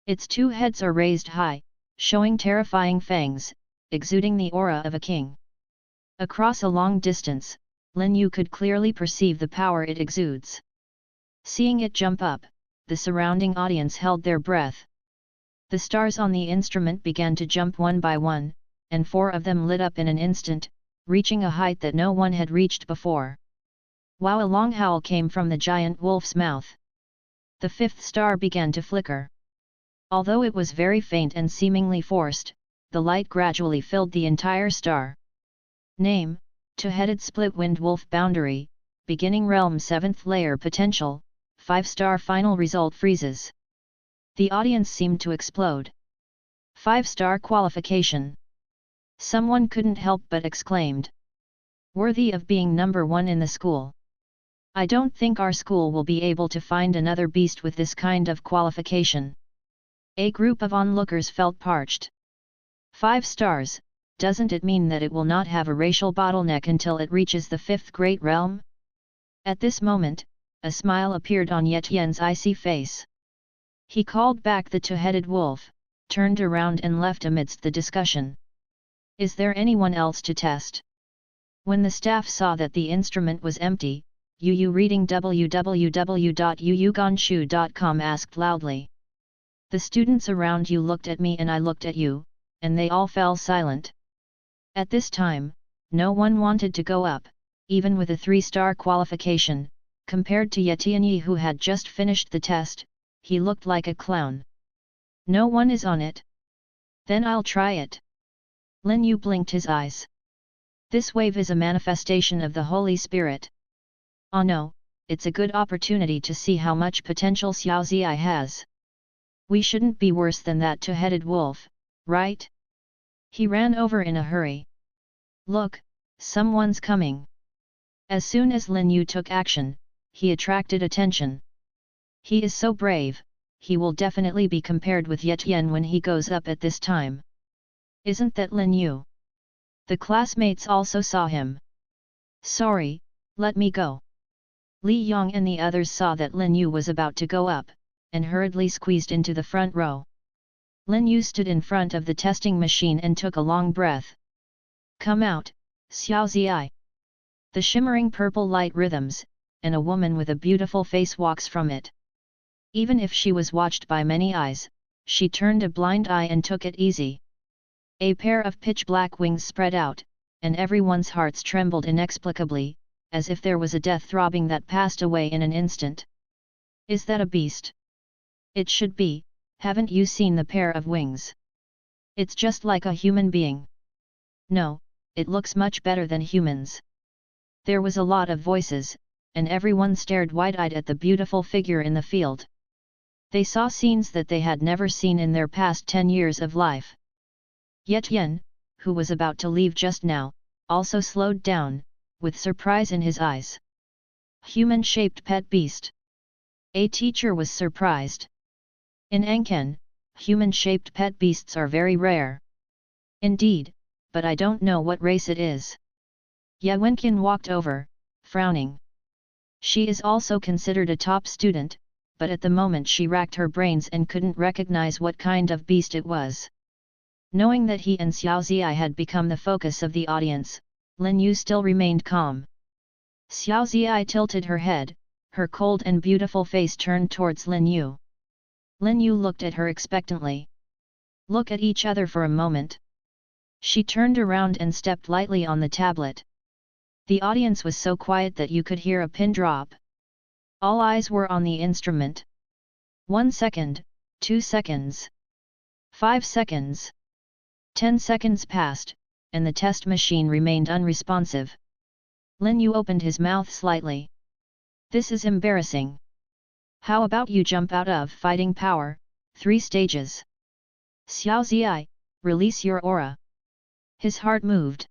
Speaker 1: Its 2 heads are raised high, showing terrifying fangs, exuding the aura of a king. Across a long distance, Lin Yu could clearly perceive the power it exudes. Seeing it jump up, the surrounding audience held their breath. The stars on the instrument began to jump one by one, and 4 of them lit up in an instant, reaching a height that no one had reached before. Wow! A long howl came from the giant wolf's mouth. The 5th star began to flicker. Although it was very faint and seemingly forced, the light gradually filled the entire star. Name, 2-headed split-winged wolf boundary, beginning realm 7th layer potential, 5-star final result freezes. The audience seemed to explode. 5-star qualification. Someone couldn't help but exclaimed. Worthy of being number 1 in the school. I don't think our school will be able to find another beast with this kind of qualification. A group of onlookers felt parched. 5 stars, doesn't it mean that it will not have a racial bottleneck until it reaches the 5th great realm? At this moment, a smile appeared on Ye Tian's icy face. He called back the 2-headed wolf, turned around and left amidst the discussion. Is there anyone else to test? When the staff saw that the instrument was empty, Yu reading www.yuyuganshu.com asked loudly. The students around you looked at me and I looked at you, and they all fell silent. At this time, no one wanted to go up, even with a 3-star qualification. Compared to Ye Tianyi who had just finished the test, he looked like a clown. No one is on it. Then I'll try it. Lin Yu blinked his eyes. This wave is a manifestation of the Holy Spirit. Oh no, it's a good opportunity to see how much potential Xiao Ziyai has. We shouldn't be worse than that 2-headed wolf, right? He ran over in a hurry. Look, someone's coming. As soon as Lin Yu took action, he attracted attention. He is so brave, he will definitely be compared with Ye Tian when he goes up at this time. Isn't that Lin Yu? The classmates also saw him. Sorry, let me go. Li Yong and the others saw that Lin Yu was about to go up, and hurriedly squeezed into the front row. Lin Yu stood in front of the testing machine and took a long breath. Come out, Xiao Ziai. The shimmering purple light rhythms, and a woman with a beautiful face walks from it. Even if she was watched by many eyes, she turned a blind eye and took it easy. A pair of pitch-black wings spread out, and everyone's hearts trembled inexplicably, as if there was a death throbbing that passed away in an instant. Is that a beast? It should be, haven't you seen the pair of wings? It's just like a human being. No, it looks much better than humans. There was a lot of voices, and everyone stared wide-eyed at the beautiful figure in the field. They saw scenes that they had never seen in their past 10 years of life. Ye Tian, who was about to leave just now, also slowed down, with surprise in his eyes. Human-shaped pet beast. A teacher was surprised. In Angken, human-shaped pet beasts are very rare. Indeed, but I don't know what race it is. Ye Wenqian walked over, frowning. She is also considered a top student, but at the moment she racked her brains and couldn't recognize what kind of beast it was. Knowing that he and Xiao Ziai had become the focus of the audience, Lin Yu still remained calm. Xiao Ziai tilted her head, her cold and beautiful face turned towards Lin Yu. Lin Yu looked at her expectantly. Look at each other for a moment. She turned around and stepped lightly on the tablet. The audience was so quiet that you could hear a pin drop. All eyes were on the instrument. 1 second, 2 seconds. 5 seconds. 10 seconds passed, and the test machine remained unresponsive. Lin Yu opened his mouth slightly. This is embarrassing. How about you jump out of fighting power, 3 stages? Xiao Ziai, release your aura. His heart moved.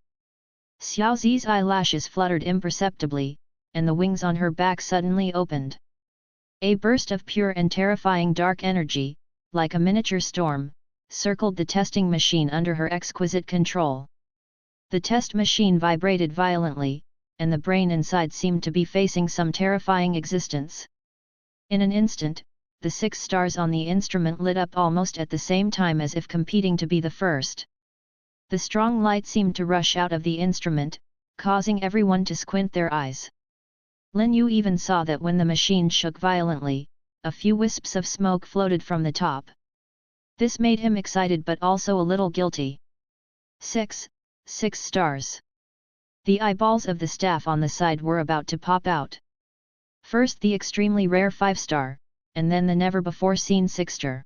Speaker 1: Xiao Zi's eyelashes fluttered imperceptibly, and the wings on her back suddenly opened. A burst of pure and terrifying dark energy, like a miniature storm, circled the testing machine under her exquisite control. The test machine vibrated violently, and the brain inside seemed to be facing some terrifying existence. In an instant, the 6 stars on the instrument lit up almost at the same time as if competing to be the first. The strong light seemed to rush out of the instrument, causing everyone to squint their eyes. Lin Yu even saw that when the machine shook violently, a few wisps of smoke floated from the top. This made him excited but also a little guilty. 6 stars. The eyeballs of the staff on the side were about to pop out. First the extremely rare 5-star, and then the never-before-seen 6-star.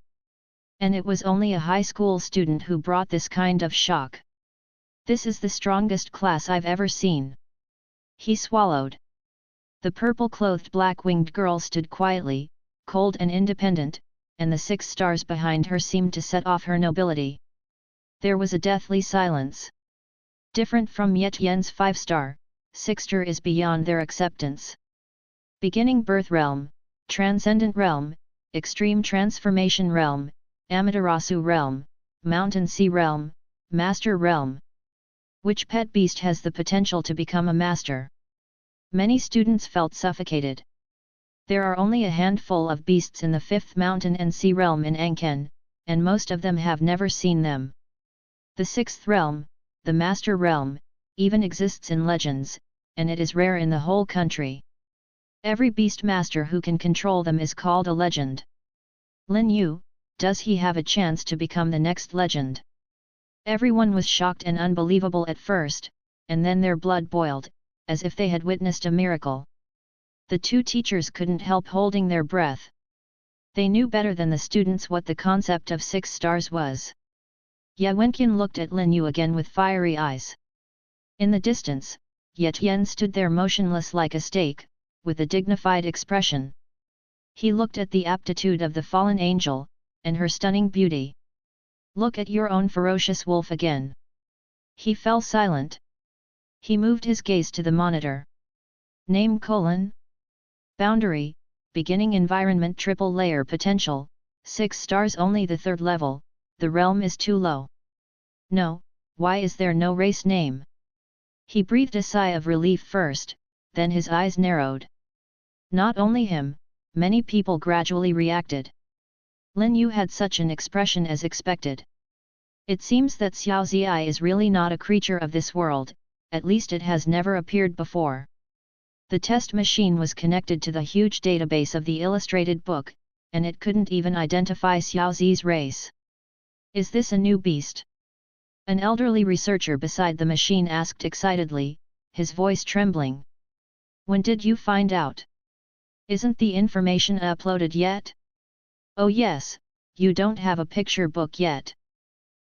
Speaker 1: And it was only a high school student who brought this kind of shock. This is the strongest class I've ever seen. He swallowed. The purple-clothed black-winged girl stood quietly, cold and independent, and the 6 stars behind her seemed to set off her nobility. There was a deathly silence. Different from Ye Tian's 5-star, 6-star is beyond their acceptance. Beginning Birth Realm, Transcendent Realm, Extreme Transformation Realm, Amaterasu Realm, Mountain Sea Realm, Master Realm. Which pet beast has the potential to become a master? Many students felt suffocated. There are only a handful of beasts in the 5th Mountain and Sea Realm in Angken, and most of them have never seen them. The 6th Realm, the Master Realm, even exists in legends, and it is rare in the whole country. Every beast master who can control them is called a legend. Lin Yu, does he have a chance to become the next legend? Everyone was shocked and unbelievable at first, and then their blood boiled, as if they had witnessed a miracle. The 2 teachers couldn't help holding their breath. They knew better than the students what the concept of 6 stars was. Ye Wenqian looked at Lin Yu again with fiery eyes. In the distance, Ye Tian stood there motionless like a stake, with a dignified expression. He looked at the aptitude of the fallen angel, and her stunning beauty. Look at your own ferocious wolf again. He fell silent. He moved his gaze to the monitor. Name : Boundary, beginning environment triple layer potential, 6 stars only the 3rd level, the realm is too low. No, why is there no race name? He breathed a sigh of relief first, then his eyes narrowed. Not only him, many people gradually reacted. Lin Yu had such an expression as expected. It seems that Xiao Ziyai is really not a creature of this world, at least it has never appeared before. The test machine was connected to the huge database of the illustrated book, and it couldn't even identify Xiao Zi's race. Is this a new beast? An elderly researcher beside the machine asked excitedly, his voice trembling. When did you find out? Isn't the information uploaded yet? Oh yes, you don't have a picture book yet.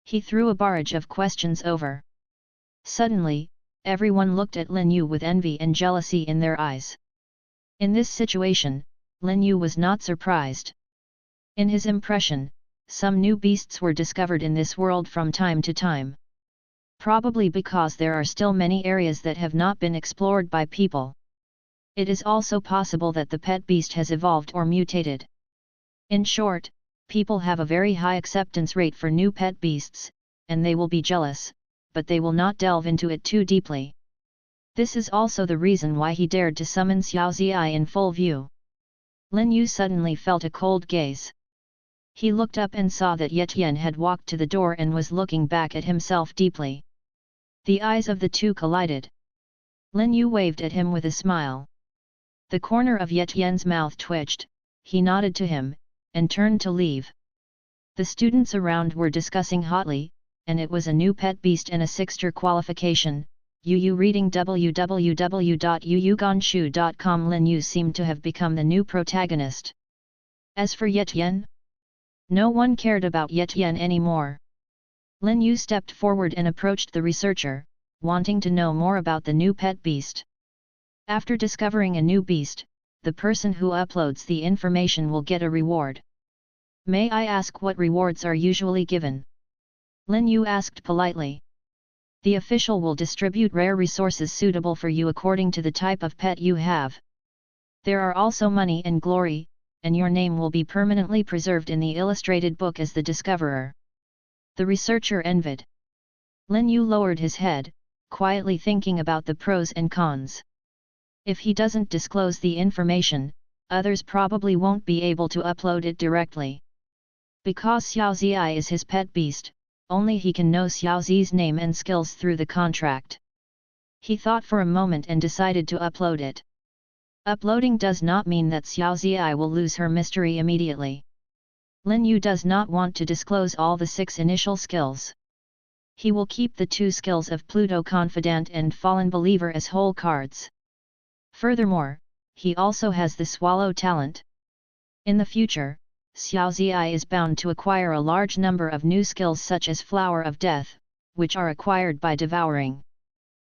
Speaker 1: He threw a barrage of questions over. Suddenly, everyone looked at Lin Yu with envy and jealousy in their eyes. In this situation, Lin Yu was not surprised. In his impression, some new beasts were discovered in this world from time to time. Probably because there are still many areas that have not been explored by people. It is also possible that the pet beast has evolved or mutated. In short, people have a very high acceptance rate for new pet beasts, and they will be jealous, but they will not delve into it too deeply. This is also the reason why he dared to summon Xiao Ziyai in full view. Lin Yu suddenly felt a cold gaze. He looked up and saw that Ye Tian had walked to the door and was looking back at himself deeply. The eyes of the two collided. Lin Yu waved at him with a smile. The corner of Ye Tian's mouth twitched, he nodded to him, and turned to leave. The students around were discussing hotly, and it was a new pet beast and a 6-star qualification. Yu reading www.yuyuganshu.com. Lin Yu seemed to have become the new protagonist. As for Ye Tian, no one cared about Ye Tian anymore. Lin Yu stepped forward and approached the researcher, wanting to know more about the new pet beast. After discovering a new beast, the person who uploads the information will get a reward. May I ask what rewards are usually given? Lin Yu asked politely. The official will distribute rare resources suitable for you according to the type of pet you have. There are also money and glory, and your name will be permanently preserved in the illustrated book as the discoverer. The researcher envied. Lin Yu lowered his head, quietly thinking about the pros and cons. If he doesn't disclose the information, others probably won't be able to upload it directly. Because Xiao Ziyai is his pet beast, only he can know Xiao Zi's name and skills through the contract. He thought for a moment and decided to upload it. Uploading does not mean that Xiao Ziyai will lose her mystery immediately. Lin Yu does not want to disclose all the 6 initial skills. He will keep the 2 skills of Pluto Confidant and Fallen Believer as whole cards. Furthermore, he also has the Swallow talent. In the future, Xiao Ziyai is bound to acquire a large number of new skills such as Flower of Death, which are acquired by devouring.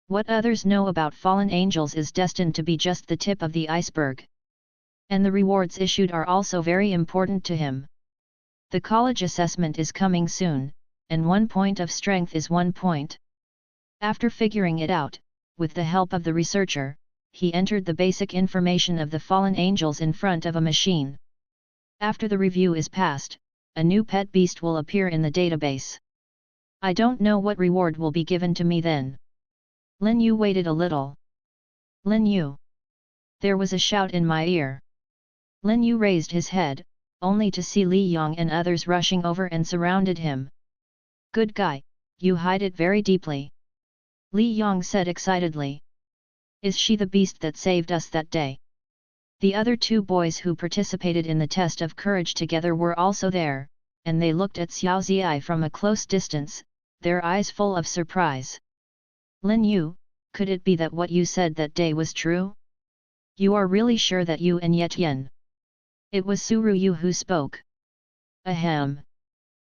Speaker 1: What others know about fallen angels is destined to be just the tip of the iceberg. And the rewards issued are also very important to him. The college assessment is coming soon, and 1 point of strength is 1 point. After figuring it out, with the help of the researcher, he entered the basic information of the fallen angels in front of a machine. After the review is passed, a new pet beast will appear in the database. I don't know what reward will be given to me then. Lin Yu waited a little. Lin Yu! There was a shout in my ear. Lin Yu raised his head, only to see Li Yong and others rushing over and surrounded him. Good guy, you hide it very deeply. Li Yong said excitedly. Is she the beast that saved us that day? The other 2 boys who participated in the test of courage together were also there, and they looked at Xiao Ziyai from a close distance, their eyes full of surprise. Lin Yu, could it be that what you said that day was true? You are really sure that you and Ye Tian? It was Suru Yu who spoke. Ahem.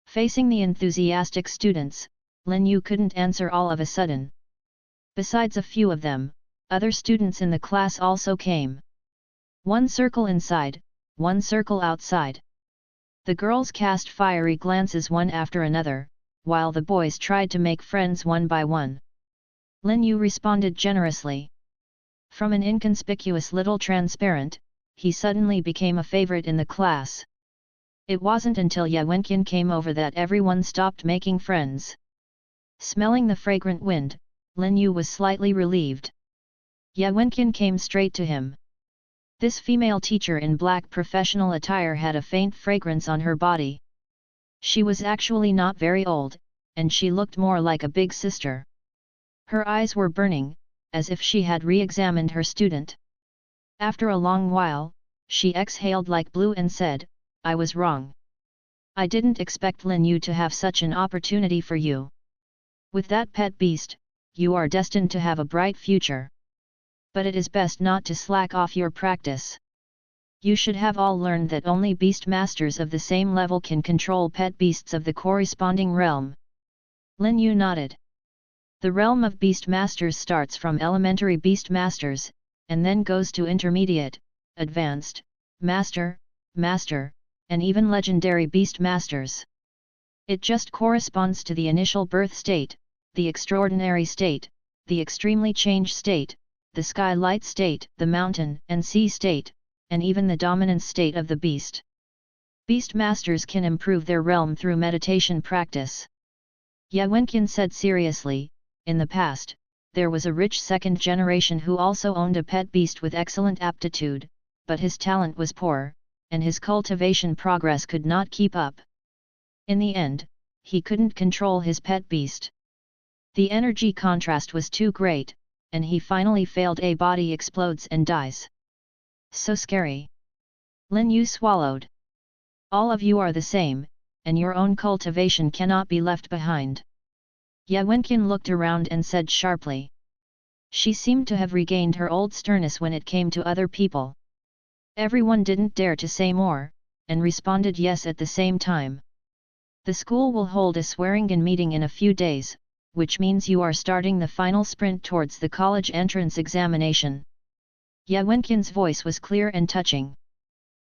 Speaker 1: Facing the enthusiastic students, Lin Yu couldn't answer all of a sudden. Besides a few of them, other students in the class also came. 1 circle inside, 1 circle outside. The girls cast fiery glances one after another, while the boys tried to make friends one by one. Lin Yu responded generously. From an inconspicuous little transparent, he suddenly became a favorite in the class. It wasn't until Ye Wenqian came over that everyone stopped making friends. Smelling the fragrant wind, Lin Yu was slightly relieved. Ye Wenqian came straight to him. This female teacher in black professional attire had a faint fragrance on her body. She was actually not very old, and she looked more like a big sister. Her eyes were burning, as if she had re-examined her student. After a long while, she exhaled like blue and said, "I was wrong. I didn't expect Lin Yu to have such an opportunity for you. With that pet beast, you are destined to have a bright future. But it is best not to slack off your practice. You should have all learned that only beast masters of the same level can control pet beasts of the corresponding realm." Lin Yu nodded. The realm of beast masters starts from elementary beast masters, and then goes to intermediate, advanced, master, and even legendary beast masters. It just corresponds to the initial birth state, the extraordinary state, the extremely change state, the sky-light state, the mountain and sea state, and even the dominance state of the beast. Beast masters can improve their realm through meditation practice. Ye Wenqian said seriously, "In the past, there was a rich second generation who also owned a pet beast with excellent aptitude, but his talent was poor, and his cultivation progress could not keep up. In the end, he couldn't control his pet beast. The energy contrast was too great, and he finally failed. A body explodes and dies. So scary." Lin Yu swallowed. "All of you are the same, and your own cultivation cannot be left behind." Ye Wenqian looked around and said sharply. She seemed to have regained her old sternness when it came to other people. Everyone didn't dare to say more, and responded yes at the same time. "The school will hold a swearing-in meeting in a few days, which means you are starting the final sprint towards the college entrance examination." Ye Wenqian's voice was clear and touching.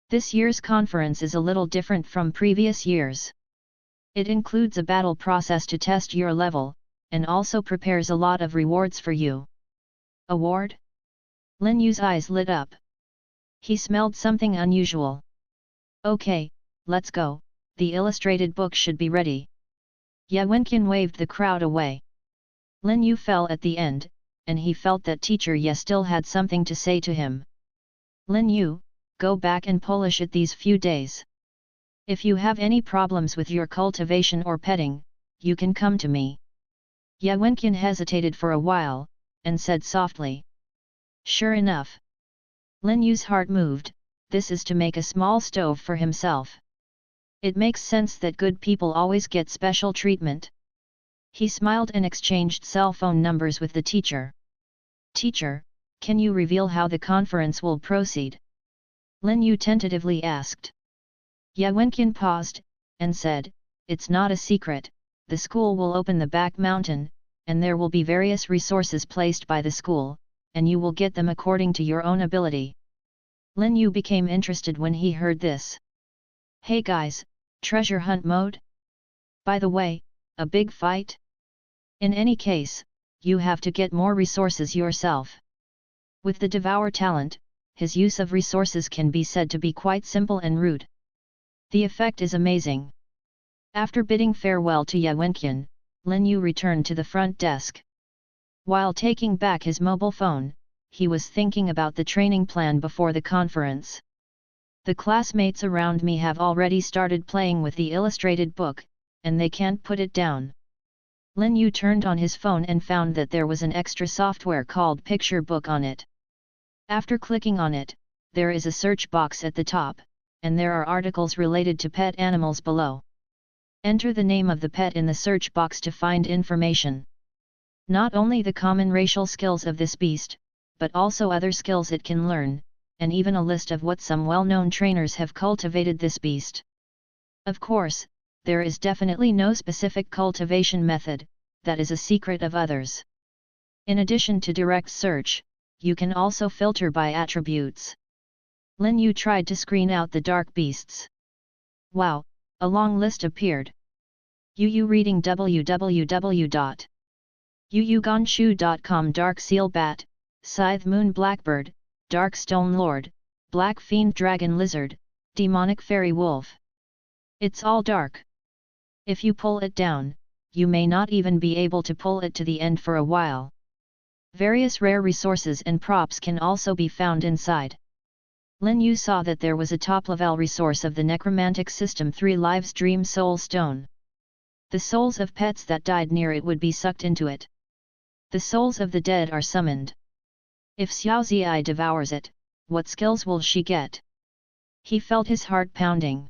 Speaker 1: "This year's conference is a little different from previous years. It includes a battle process to test your level, and also prepares a lot of rewards for you." "Award?" Lin Yu's eyes lit up. He smelled something unusual. "Okay, let's go, the illustrated book should be ready." Ye Wenqian waved the crowd away. Lin Yu fell at the end, and he felt that teacher Ye still had something to say to him. "Lin Yu, go back and polish it these few days. If you have any problems with your cultivation or petting, you can come to me." Ye Wenqian hesitated for a while, and said softly. "Sure enough." Lin Yu's heart moved. This is to make a small stove for himself. It makes sense that good people always get special treatment. He smiled and exchanged cell phone numbers with the teacher. "Teacher, can you reveal how the conference will proceed?" Lin Yu tentatively asked. Ye Wenqian paused, and said, "It's not a secret, the school will open the back mountain, and there will be various resources placed by the school, and you will get them according to your own ability." Lin Yu became interested when he heard this. "Hey guys, treasure hunt mode? By the way, a big fight? In any case, you have to get more resources yourself." With the Devour talent, his use of resources can be said to be quite simple and rude. The effect is amazing. After bidding farewell to Ye Wenqian, Lin Yu returned to the front desk. While taking back his mobile phone, he was thinking about the training plan before the conference. "The classmates around me have already started playing with the illustrated book, and they can't put it down." Lin Yu turned on his phone and found that there was an extra software called Picture Book on it. After clicking on it, there is a search box at the top, and there are articles related to pet animals below. Enter the name of the pet in the search box to find information. Not only the common racial skills of this beast, but also other skills it can learn, and even a list of what some well-known trainers have cultivated this beast. Of course, there is definitely no specific cultivation method, that is a secret of others. In addition to direct search, you can also filter by attributes. Lin Yu tried to screen out the dark beasts. Wow, a long list appeared. Yu reading www.yuyuganshu.com. Dark Seal Bat, Scythe Moon Blackbird, Dark Stone Lord, black fiend dragon lizard, demonic fairy wolf. It's all dark. If you pull it down, you may not even be able to pull it to the end for a while. Various rare resources and props can also be found inside. Lin Yu saw that there was a top-level resource of the necromantic system 3 Lives Dream Soul Stone. The souls of pets that died near it would be sucked into it. The souls of the dead are summoned. If Xiao Ziyi devours it, what skills will she get? He felt his heart pounding.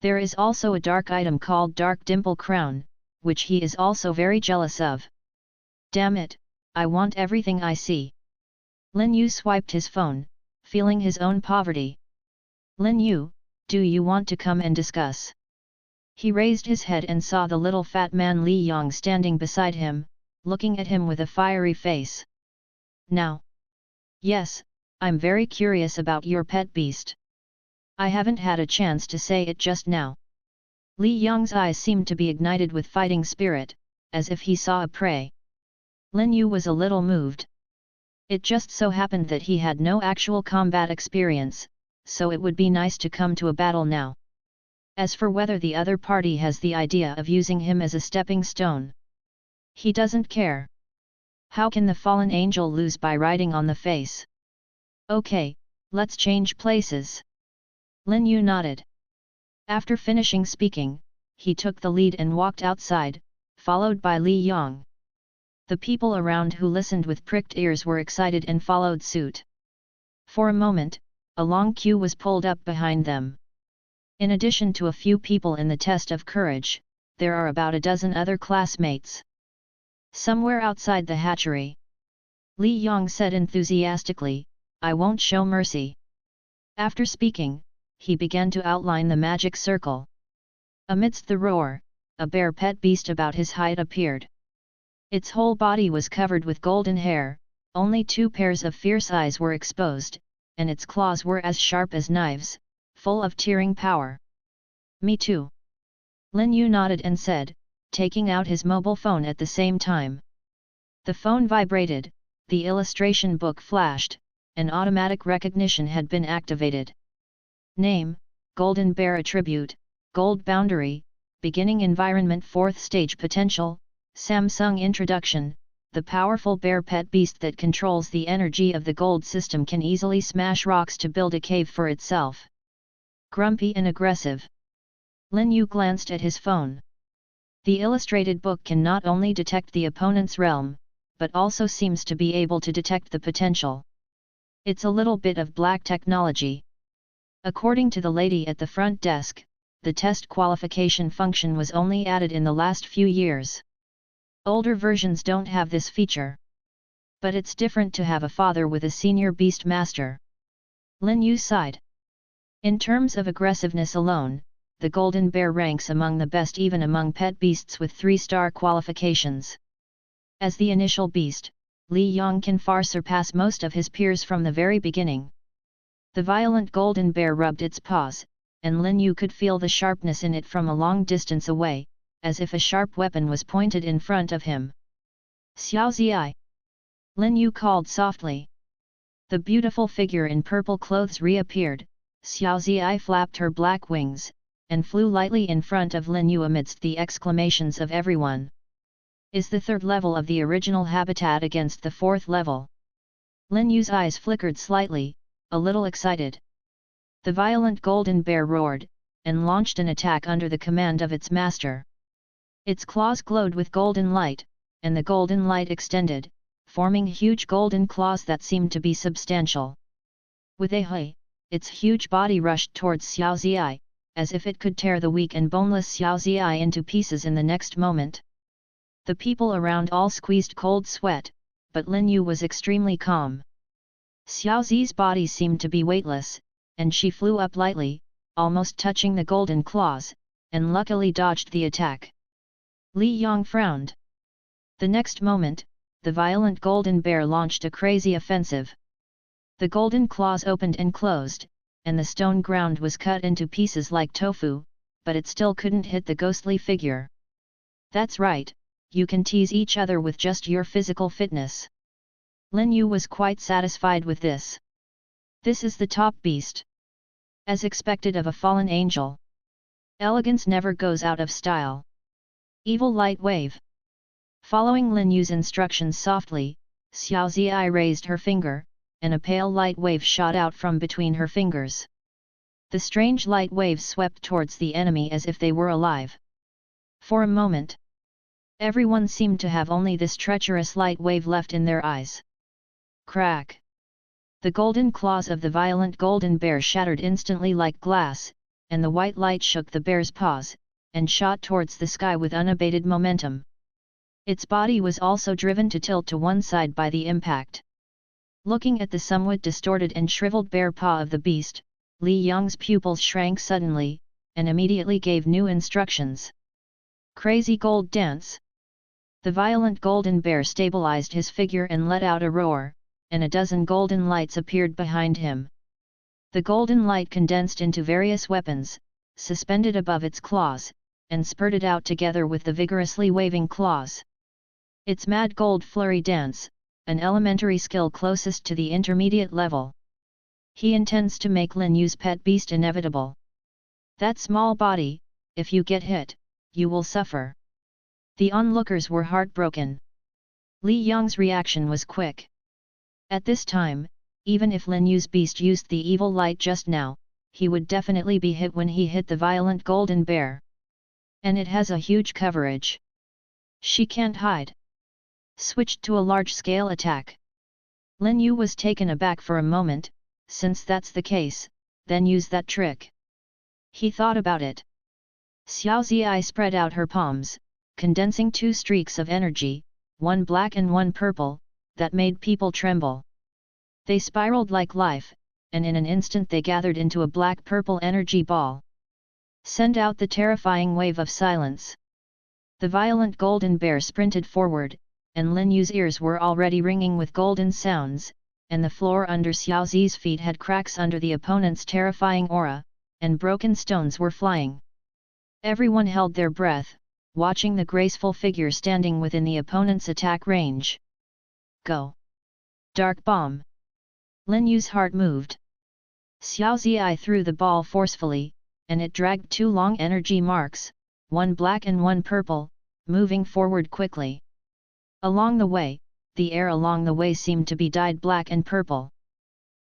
Speaker 1: There is also a dark item called Dark Dimple Crown, which he is also very jealous of. Damn it, I want everything I see. Lin Yu swiped his phone, feeling his own poverty. Lin Yu, do you want to come and discuss? He raised his head and saw the little fat man Li Yong standing beside him, looking at him with a fiery face. Now? Yes, I'm very curious about your pet beast. I haven't had a chance to say it just now. Li Yong's eyes seemed to be ignited with fighting spirit, as if he saw a prey. Lin Yu was a little moved. It just so happened that he had no actual combat experience, so it would be nice to come to a battle now. As for whether the other party has the idea of using him as a stepping stone, he doesn't care. How can the fallen angel lose by riding on the face? Okay, let's change places. Lin Yu nodded. After finishing speaking, he took the lead and walked outside, followed by Li Yong. The people around who listened with pricked ears were excited and followed suit. For a moment, a long queue was pulled up behind them. In addition to a few people in the test of courage, there are about a dozen other classmates. Somewhere outside the hatchery. Li Yong said enthusiastically, I won't show mercy. After speaking, he began to outline the magic circle. Amidst the roar, a bear pet beast about his height appeared. Its whole body was covered with golden hair, only 2 pairs of fierce eyes were exposed, and its claws were as sharp as knives, full of tearing power. Me too. Lin Yu nodded and said, taking out his mobile phone at the same time. The phone vibrated, the illustration book flashed, and automatic recognition had been activated. Name, Golden Bear Attribute, Gold Boundary, Beginning Environment 4th Stage Potential, Samsung Introduction. The powerful bear pet beast that controls the energy of the gold system can easily smash rocks to build a cave for itself. Grumpy and aggressive. Lin Yu glanced at his phone. The illustrated book can not only detect the opponent's realm, but also seems to be able to detect the potential. It's a little bit of black technology. According to the lady at the front desk, the test qualification function was only added in the last few years. Older versions don't have this feature. But it's different to have a father with a senior beast master. Lin Yu sighed. In terms of aggressiveness alone, the golden bear ranks among the best even among pet beasts with 3-star qualifications. As the initial beast, Li Yong can far surpass most of his peers from the very beginning. The violent golden bear rubbed its paws, and Lin Yu could feel the sharpness in it from a long distance away, as if a sharp weapon was pointed in front of him. Xiao Ziyi! Lin Yu called softly. The beautiful figure in purple clothes reappeared. Xiao Ziyi flapped her black wings, and flew lightly in front of Lin Yu amidst the exclamations of everyone. Is the 3rd level of the original habitat against the 4th level? Lin Yu's eyes flickered slightly, a little excited. The violent golden bear roared, and launched an attack under the command of its master. Its claws glowed with golden light, and the golden light extended, forming huge golden claws that seemed to be substantial. With a hui, its huge body rushed towards Xiao Ziyi, as if it could tear the weak and boneless Xiao Ziyi into pieces in the next moment. The people around all squeezed cold sweat, but Lin Yu was extremely calm. Xiao Ziyi's body seemed to be weightless, and she flew up lightly, almost touching the golden claws, and luckily dodged the attack. Li Yong frowned. The next moment, the violent golden bear launched a crazy offensive. The golden claws opened and closed, and the stone ground was cut into pieces like tofu, but it still couldn't hit the ghostly figure. That's right, you can tease each other with just your physical fitness. Lin Yu was quite satisfied with this. This is the top beast. As expected of a fallen angel. Elegance never goes out of style. Evil light wave. Following Lin Yu's instructions softly, Xiao Ziyi raised her finger, and a pale light wave shot out from between her fingers. The strange light waves swept towards the enemy as if they were alive. For a moment, everyone seemed to have only this treacherous light wave left in their eyes. Crack! The golden claws of the violent golden bear shattered instantly like glass, and the white light shook the bear's paws, and shot towards the sky with unabated momentum. Its body was also driven to tilt to one side by the impact. Looking at the somewhat distorted and shriveled bear paw of the beast, Li Yang's pupils shrank suddenly, and immediately gave new instructions. Crazy gold dance! The violent golden bear stabilized his figure and let out a roar, and a dozen golden lights appeared behind him. The golden light condensed into various weapons, suspended above its claws, and spurted out together with the vigorously waving claws. Its mad gold flurry dance, an elementary skill closest to the intermediate level. He intends to make Lin Yu's pet beast inevitable. That small body, if you get hit, you will suffer. The onlookers were heartbroken. Li Yang's reaction was quick. At this time, even if Lin Yu's beast used the evil light just now, he would definitely be hit when he hit the violent golden bear. And it has a huge coverage. She can't hide. Switched to a large-scale attack. Lin Yu was taken aback for a moment. Since that's the case, then use that trick. He thought about it. Xiao Ziyi spread out her palms, condensing two streaks of energy, one black and one purple, that made people tremble. They spiraled like life, and in an instant they gathered into a black-purple energy ball. Send out the terrifying wave of silence. The violent golden bear sprinted forward, and Lin Yu's ears were already ringing with golden sounds, and the floor under Xiao Zi's feet had cracks under the opponent's terrifying aura, and broken stones were flying. Everyone held their breath, watching the graceful figure standing within the opponent's attack range. Go! Dark Bomb! Lin Yu's heart moved. Xiao Ziyi threw the ball forcefully, and it dragged two long energy marks, one black and one purple, moving forward quickly. Along the way, the air along the way seemed to be dyed black and purple.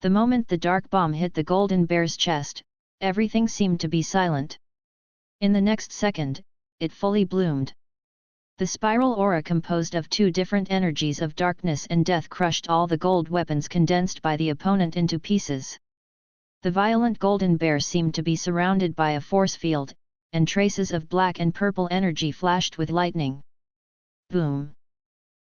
Speaker 1: The moment the dark bomb hit the golden bear's chest, everything seemed to be silent. In the next second, it fully bloomed. The spiral aura composed of two different energies of darkness and death crushed all the gold weapons condensed by the opponent into pieces. The violent golden bear seemed to be surrounded by a force field, and traces of black and purple energy flashed with lightning. Boom!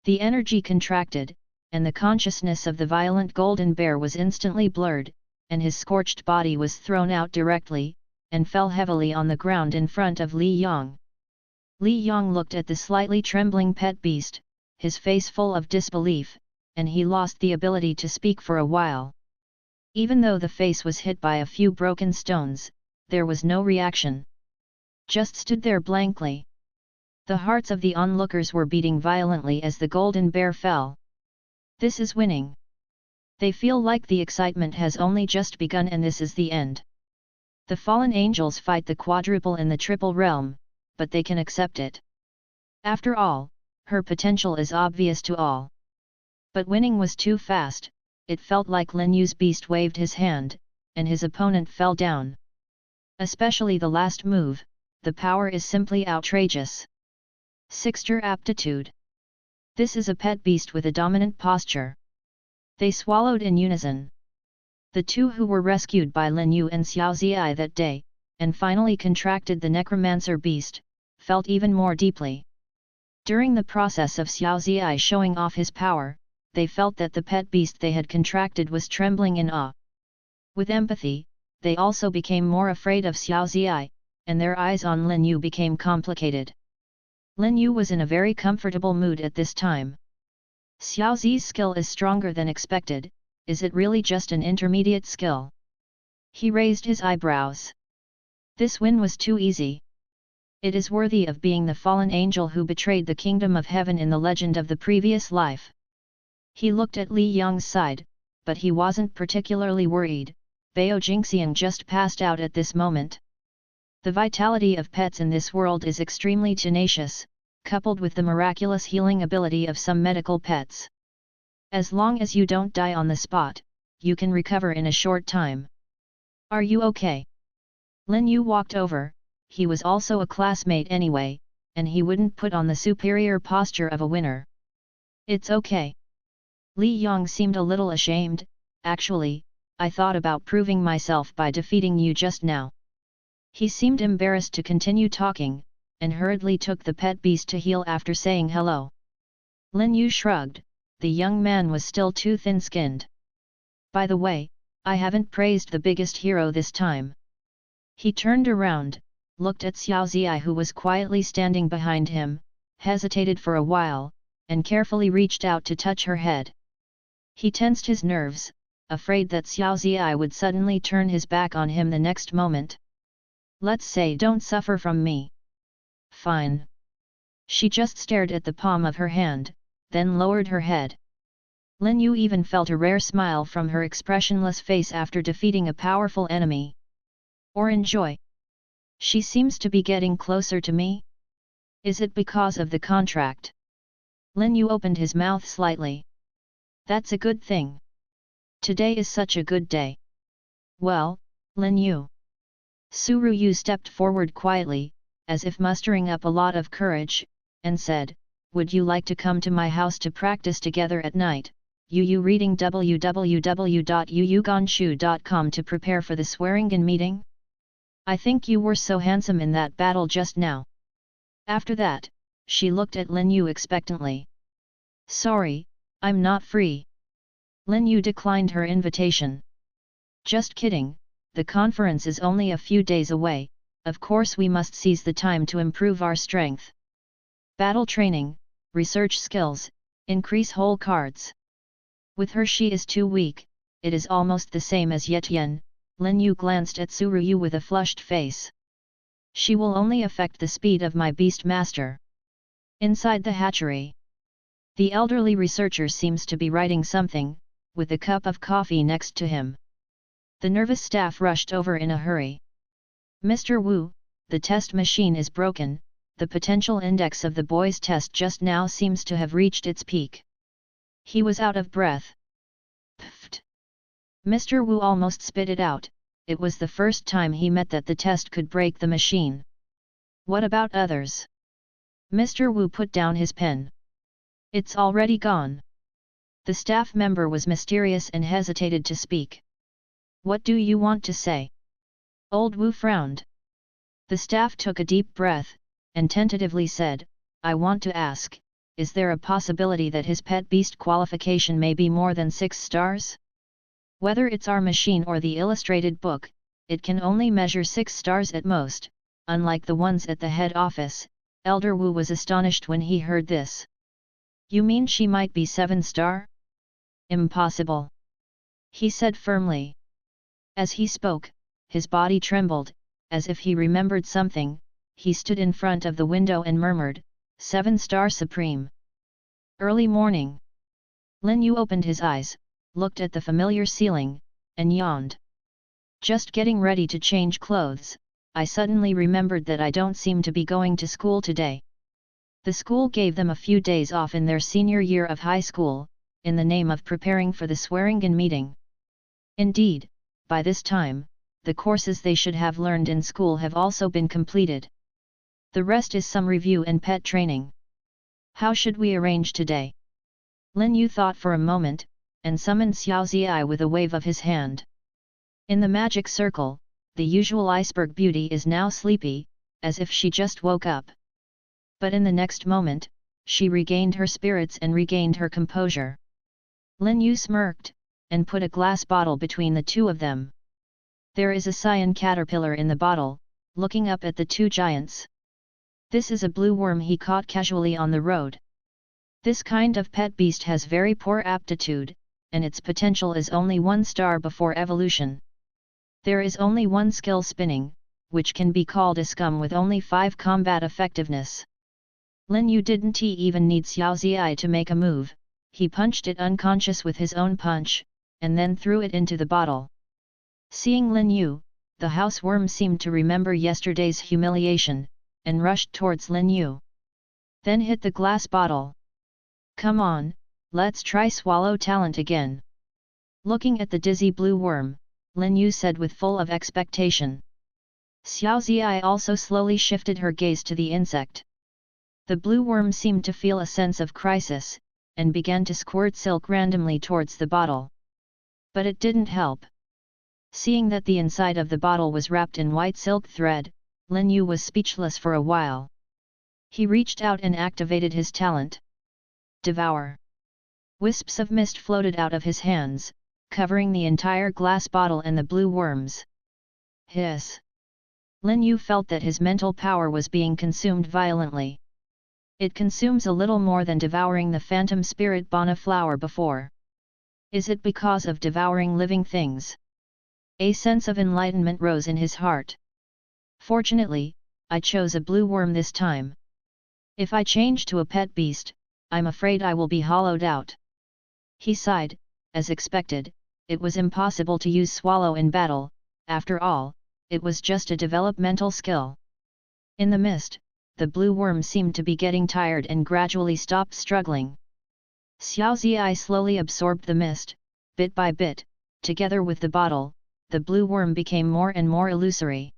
Speaker 1: The energy contracted, and the consciousness of the violent golden bear was instantly blurred, and his scorched body was thrown out directly, and fell heavily on the ground in front of Li Yang. Li Yang looked at the slightly trembling pet beast, his face full of disbelief, and he lost the ability to speak for a while. Even though the face was hit by a few broken stones, there was no reaction. Just stood there blankly. The hearts of the onlookers were beating violently as the golden bear fell. This is winning. They feel like the excitement has only just begun and this is the end. The fallen angels fight the quadruple in the triple realm, but they can accept it. After all, her potential is obvious to all. But winning was too fast, it felt like Lin Yu's beast waved his hand, and his opponent fell down. Especially the last move, the power is simply outrageous. Sixter aptitude. This is a pet beast with a dominant posture. They swallowed in unison. The two who were rescued by Lin Yu and Xiao Ziyi that day, and finally contracted the necromancer beast, felt even more deeply. During the process of Xiao Ziyi showing off his power, they felt that the pet beast they had contracted was trembling in awe. With empathy, they also became more afraid of Xiao Ziyi, and their eyes on Lin Yu became complicated. Lin Yu was in a very comfortable mood at this time. Xiao Zi's skill is stronger than expected, is it really just an intermediate skill? He raised his eyebrows. This win was too easy. It is worthy of being the fallen angel who betrayed the kingdom of heaven in the legend of the previous life. He looked at Li Yang's side, but he wasn't particularly worried. Bao Jingxiang just passed out at this moment. The vitality of pets in this world is extremely tenacious, coupled with the miraculous healing ability of some medical pets. As long as you don't die on the spot, you can recover in a short time. Are you okay? Lin Yu walked over. He was also a classmate anyway, and he wouldn't put on the superior posture of a winner. It's okay. Li Yong seemed a little ashamed. Actually, I thought about proving myself by defeating you just now. He seemed embarrassed to continue talking, and hurriedly took the pet beast to heel after saying hello. Lin Yu shrugged. The young man was still too thin-skinned. By the way, I haven't praised the biggest hero this time. He turned around, looked at Xiao Ziyi who was quietly standing behind him, hesitated for a while, and carefully reached out to touch her head. He tensed his nerves, afraid that Xiao Ziyi would suddenly turn his back on him the next moment. Let's say don't suffer from me. Fine. She just stared at the palm of her hand, then lowered her head. Lin Yu even felt a rare smile from her expressionless face after defeating a powerful enemy. Or enjoy. She seems to be getting closer to me? Is it because of the contract? Lin Yu opened his mouth slightly. That's a good thing. Today is such a good day. Well, Lin Yu. Su Ruyu stepped forward quietly, as if mustering up a lot of courage, and said, would you like to come to my house to practice together at night? Yu reading www.yuyuganshu.com to prepare for the swearingen meeting? I think you were so handsome in that battle just now. After that, she looked at Lin Yu expectantly. Sorry, I'm not free. Lin Yu declined her invitation. Just kidding, the conference is only a few days away, of course we must seize the time to improve our strength. Battle training, research skills, increase whole cards. With her she is too weak, it is almost the same as Yetian. Lin Yu glanced at Su Ruyu with a flushed face. She will only affect the speed of my beast master. Inside the hatchery. The elderly researcher seems to be writing something, with a cup of coffee next to him. The nervous staff rushed over in a hurry. Mr. Wu, the test machine is broken. The potential index of the boy's test just now seems to have reached its peak. He was out of breath. Pfft! Mr. Wu almost spit it out. It was the first time he met that the test could break the machine. What about others? Mr. Wu put down his pen. It's already gone. The staff member was mysterious and hesitated to speak. What do you want to say? Old Wu frowned. The staff took a deep breath, and tentatively said, I want to ask, is there a possibility that his pet beast qualification may be more than 6 stars? Whether it's our machine or the illustrated book, it can only measure 6 stars at most, unlike the ones at the head office. Elder Wu was astonished when he heard this. You mean she might be 7-star? Impossible. He said firmly. As he spoke, his body trembled, as if he remembered something. He stood in front of the window and murmured, 7-star supreme. Early morning. Lin Yu opened his eyes, looked at the familiar ceiling, and yawned. Just getting ready to change clothes, I suddenly remembered that I don't seem to be going to school today. The school gave them a few days off in their senior year of high school, in the name of preparing for the swearingen meeting. Indeed, by this time, the courses they should have learned in school have also been completed. The rest is some review and pet training. How should we arrange today? Lin Yu thought for a moment, and summoned Xiao Ziyi with a wave of his hand. In the magic circle, the usual iceberg beauty is now sleepy, as if she just woke up. But in the next moment, she regained her spirits and regained her composure. Lin Yu smirked, and put a glass bottle between the two of them. There is a cyan caterpillar in the bottle, looking up at the two giants. This is a blue worm he caught casually on the road. This kind of pet beast has very poor aptitude, and its potential is only 1 star before evolution. There is only one skill spinning, which can be called a scum with only 5 combat effectiveness. Lin Yu didn't even need Xiao Ziyi to make a move, he punched it unconscious with his own punch, and then threw it into the bottle. Seeing Lin Yu, the houseworm seemed to remember yesterday's humiliation, and rushed towards Lin Yu. Then hit the glass bottle. Come on, let's try swallow talent again. Looking at the dizzy blue worm, Lin Yu said with full of expectation. Xiao Ziyi also slowly shifted her gaze to the insect. The blue worm seemed to feel a sense of crisis, and began to squirt silk randomly towards the bottle. But it didn't help. Seeing that the inside of the bottle was wrapped in white silk thread, Lin Yu was speechless for a while. He reached out and activated his talent. Devour. Wisps of mist floated out of his hands, covering the entire glass bottle and the blue worms. Hiss! Lin Yu felt that his mental power was being consumed violently. It consumes a little more than devouring the phantom spirit Bana flower before. Is it because of devouring living things? A sense of enlightenment rose in his heart. Fortunately, I chose a blue worm this time. If I change to a pet beast, I'm afraid I will be hollowed out. He sighed. As expected, it was impossible to use swallow in battle, after all, it was just a developmental skill. In the mist, the blue worm seemed to be getting tired and gradually stopped struggling. Xiao Ziyi slowly absorbed the mist, bit by bit, together with the bottle, the blue worm became more and more illusory.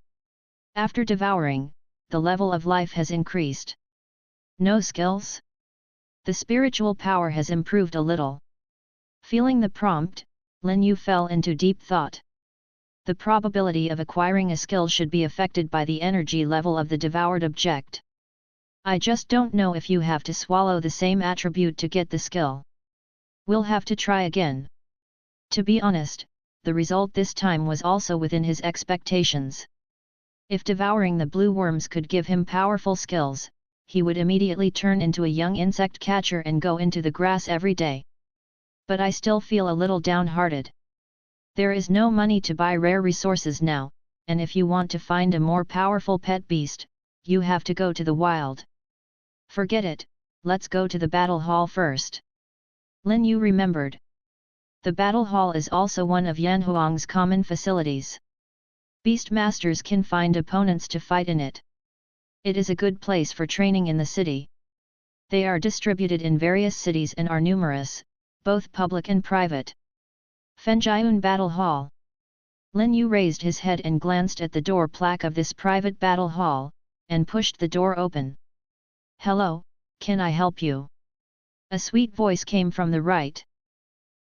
Speaker 1: After devouring, the level of life has increased. No skills? The spiritual power has improved a little. Feeling the prompt, Lin Yu fell into deep thought. The probability of acquiring a skill should be affected by the energy level of the devoured object. I just don't know if you have to swallow the same attribute to get the skill. We'll have to try again. To be honest, the result this time was also within his expectations. If devouring the blue worms could give him powerful skills, he would immediately turn into a young insect catcher and go into the grass every day. But I still feel a little downhearted. There is no money to buy rare resources now, and if you want to find a more powerful pet beast, you have to go to the wild. Forget it, let's go to the battle hall first. Lin Yu remembered. The battle hall is also one of Yanhuang's common facilities. Beast masters can find opponents to fight in it. It is a good place for training in the city. They are distributed in various cities and are numerous, both public and private. Fenjiun Battle Hall. Lin Yu raised his head and glanced at the door plaque of this private battle hall, and pushed the door open. Hello, can I help you? A sweet voice came from the right.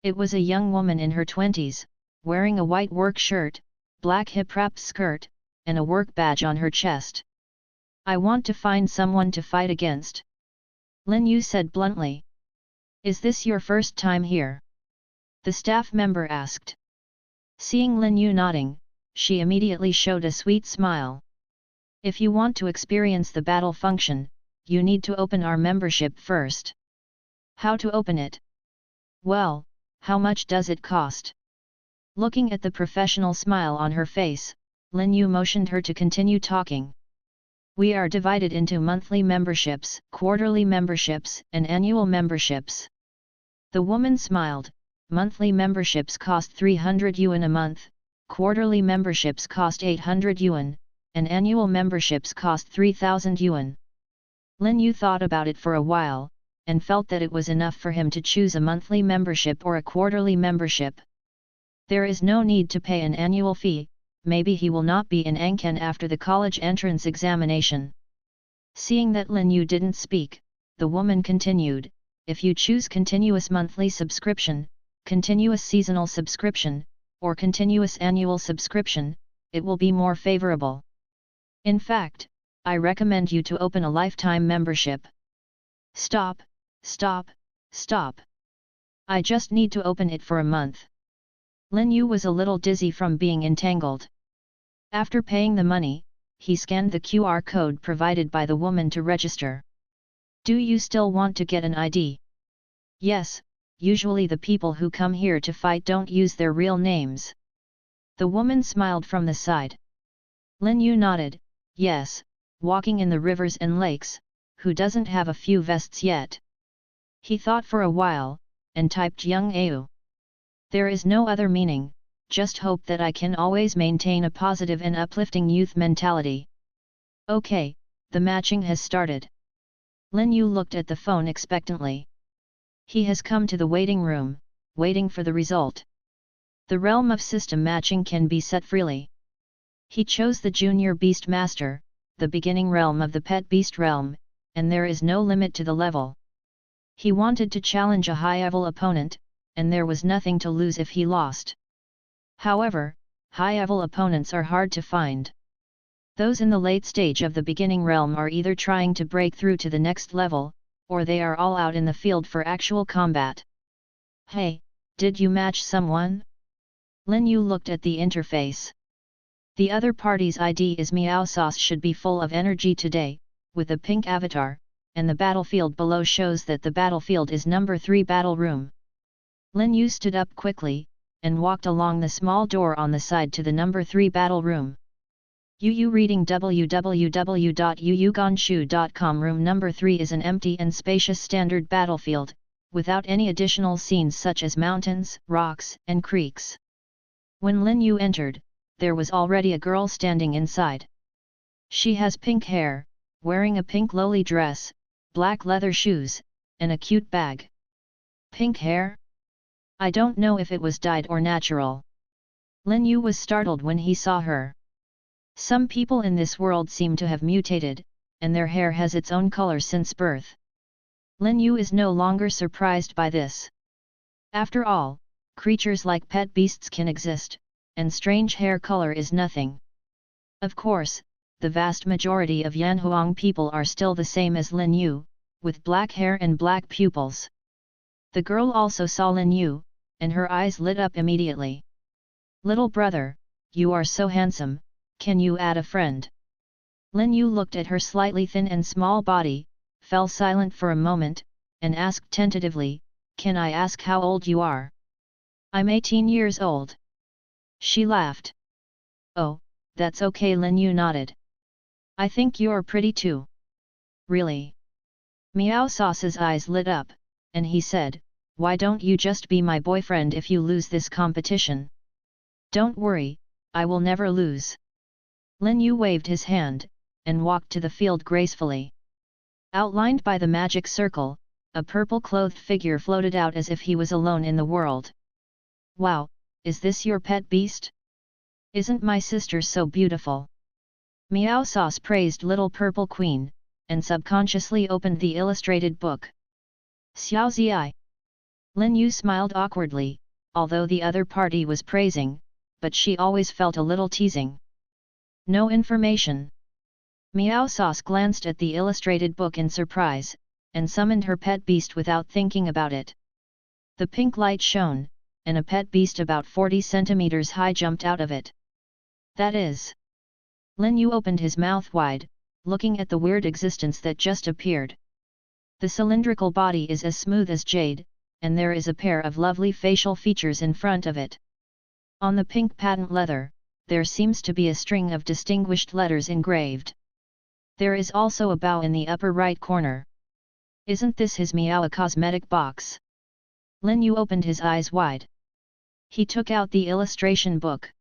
Speaker 1: It was a young woman in her 20s, wearing a white work shirt, black hip-wrap skirt, and a work badge on her chest. I want to find someone to fight against. Lin Yu said bluntly. Is this your first time here? The staff member asked. Seeing Lin Yu nodding, she immediately showed a sweet smile. If you want to experience the battle function, you need to open our membership first. How to open it? Well, how much does it cost? Looking at the professional smile on her face, Lin Yu motioned her to continue talking. We are divided into monthly memberships, quarterly memberships, and annual memberships. The woman smiled. Monthly memberships cost 300 yuan a month, quarterly memberships cost 800 yuan, and annual memberships cost 3000 yuan. Lin Yu thought about it for a while, and felt that it was enough for him to choose a monthly membership or a quarterly membership. There is no need to pay an annual fee, maybe he will not be in Angkan after the college entrance examination. Seeing that Lin Yu didn't speak, the woman continued, if you choose continuous monthly subscription, continuous seasonal subscription, or continuous annual subscription, it will be more favorable. In fact, I recommend you to open a lifetime membership. Stop, stop, stop. I just need to open it for a month. Lin Yu was a little dizzy from being entangled. After paying the money, he scanned the QR code provided by the woman to register. Do you still want to get an ID? Yes, usually the people who come here to fight don't use their real names. The woman smiled from the side. Lin Yu nodded, yes, walking in the rivers and lakes, who doesn't have a few vests yet? He thought for a while, and typed Young Au. There is no other meaning, just hope that I can always maintain a positive and uplifting youth mentality. Okay, the matching has started. Lin Yu looked at the phone expectantly. He has come to the waiting room, waiting for the result. The realm of system matching can be set freely. He chose the Junior Beast Master, the beginning realm of the Pet Beast realm, and there is no limit to the level. He wanted to challenge a high-level opponent, and there was nothing to lose if he lost. However, high-level opponents are hard to find. Those in the late stage of the beginning realm are either trying to break through to the next level, or they are all out in the field for actual combat. Hey, did you match someone? Lin Yu looked at the interface. The other party's ID is Meow Sauce should be full of energy today, with a pink avatar, and the battlefield below shows that the battlefield is number 3 battle room. Lin Yu stood up quickly, and walked along the small door on the side to the number 3 battle room. Yu reading www.yuyuganshu.com. Room number 3 is an empty and spacious standard battlefield, without any additional scenes such as mountains, rocks, and creeks. When Lin Yu entered, there was already a girl standing inside. She has pink hair, wearing a pink lowly dress, black leather shoes, and a cute bag. Pink hair? I don't know if it was dyed or natural. Lin Yu was startled when he saw her. Some people in this world seem to have mutated, and their hair has its own color since birth. Lin Yu is no longer surprised by this. After all, creatures like pet beasts can exist, and strange hair color is nothing. Of course, the vast majority of Yanhuang people are still the same as Lin Yu, with black hair and black pupils. The girl also saw Lin Yu, and her eyes lit up immediately. Little brother, you are so handsome, can you add a friend? Lin Yu looked at her slightly thin and small body, fell silent for a moment, and asked tentatively, can I ask how old you are? I'm 18 years old. She laughed. Oh, that's okay. Lin Yu nodded. I think you're pretty too. Really? Meow Sauce's eyes lit up, and he said, why don't you just be my boyfriend if you lose this competition? Don't worry, I will never lose. Lin Yu waved his hand, and walked to the field gracefully. Outlined by the magic circle, a purple-clothed figure floated out as if he was alone in the world. Wow, is this your pet beast? Isn't my sister so beautiful? Meow Sauce praised Little Purple Queen, and subconsciously opened the illustrated book. Xiao Ziai. Lin Yu smiled awkwardly, although the other party was praising, but she always felt a little teasing. No information. Meow Sauce glanced at the illustrated book in surprise, and summoned her pet beast without thinking about it. The pink light shone, and a pet beast about 40 centimeters high jumped out of it. That is. Lin Yu opened his mouth wide, looking at the weird existence that just appeared. The cylindrical body is as smooth as jade, and there is a pair of lovely facial features in front of it. On the pink patent leather, there seems to be a string of distinguished letters engraved. There is also a bow in the upper right corner. Isn't this his Meow cosmetic box? Lin Yu opened his eyes wide. He took out the illustration book.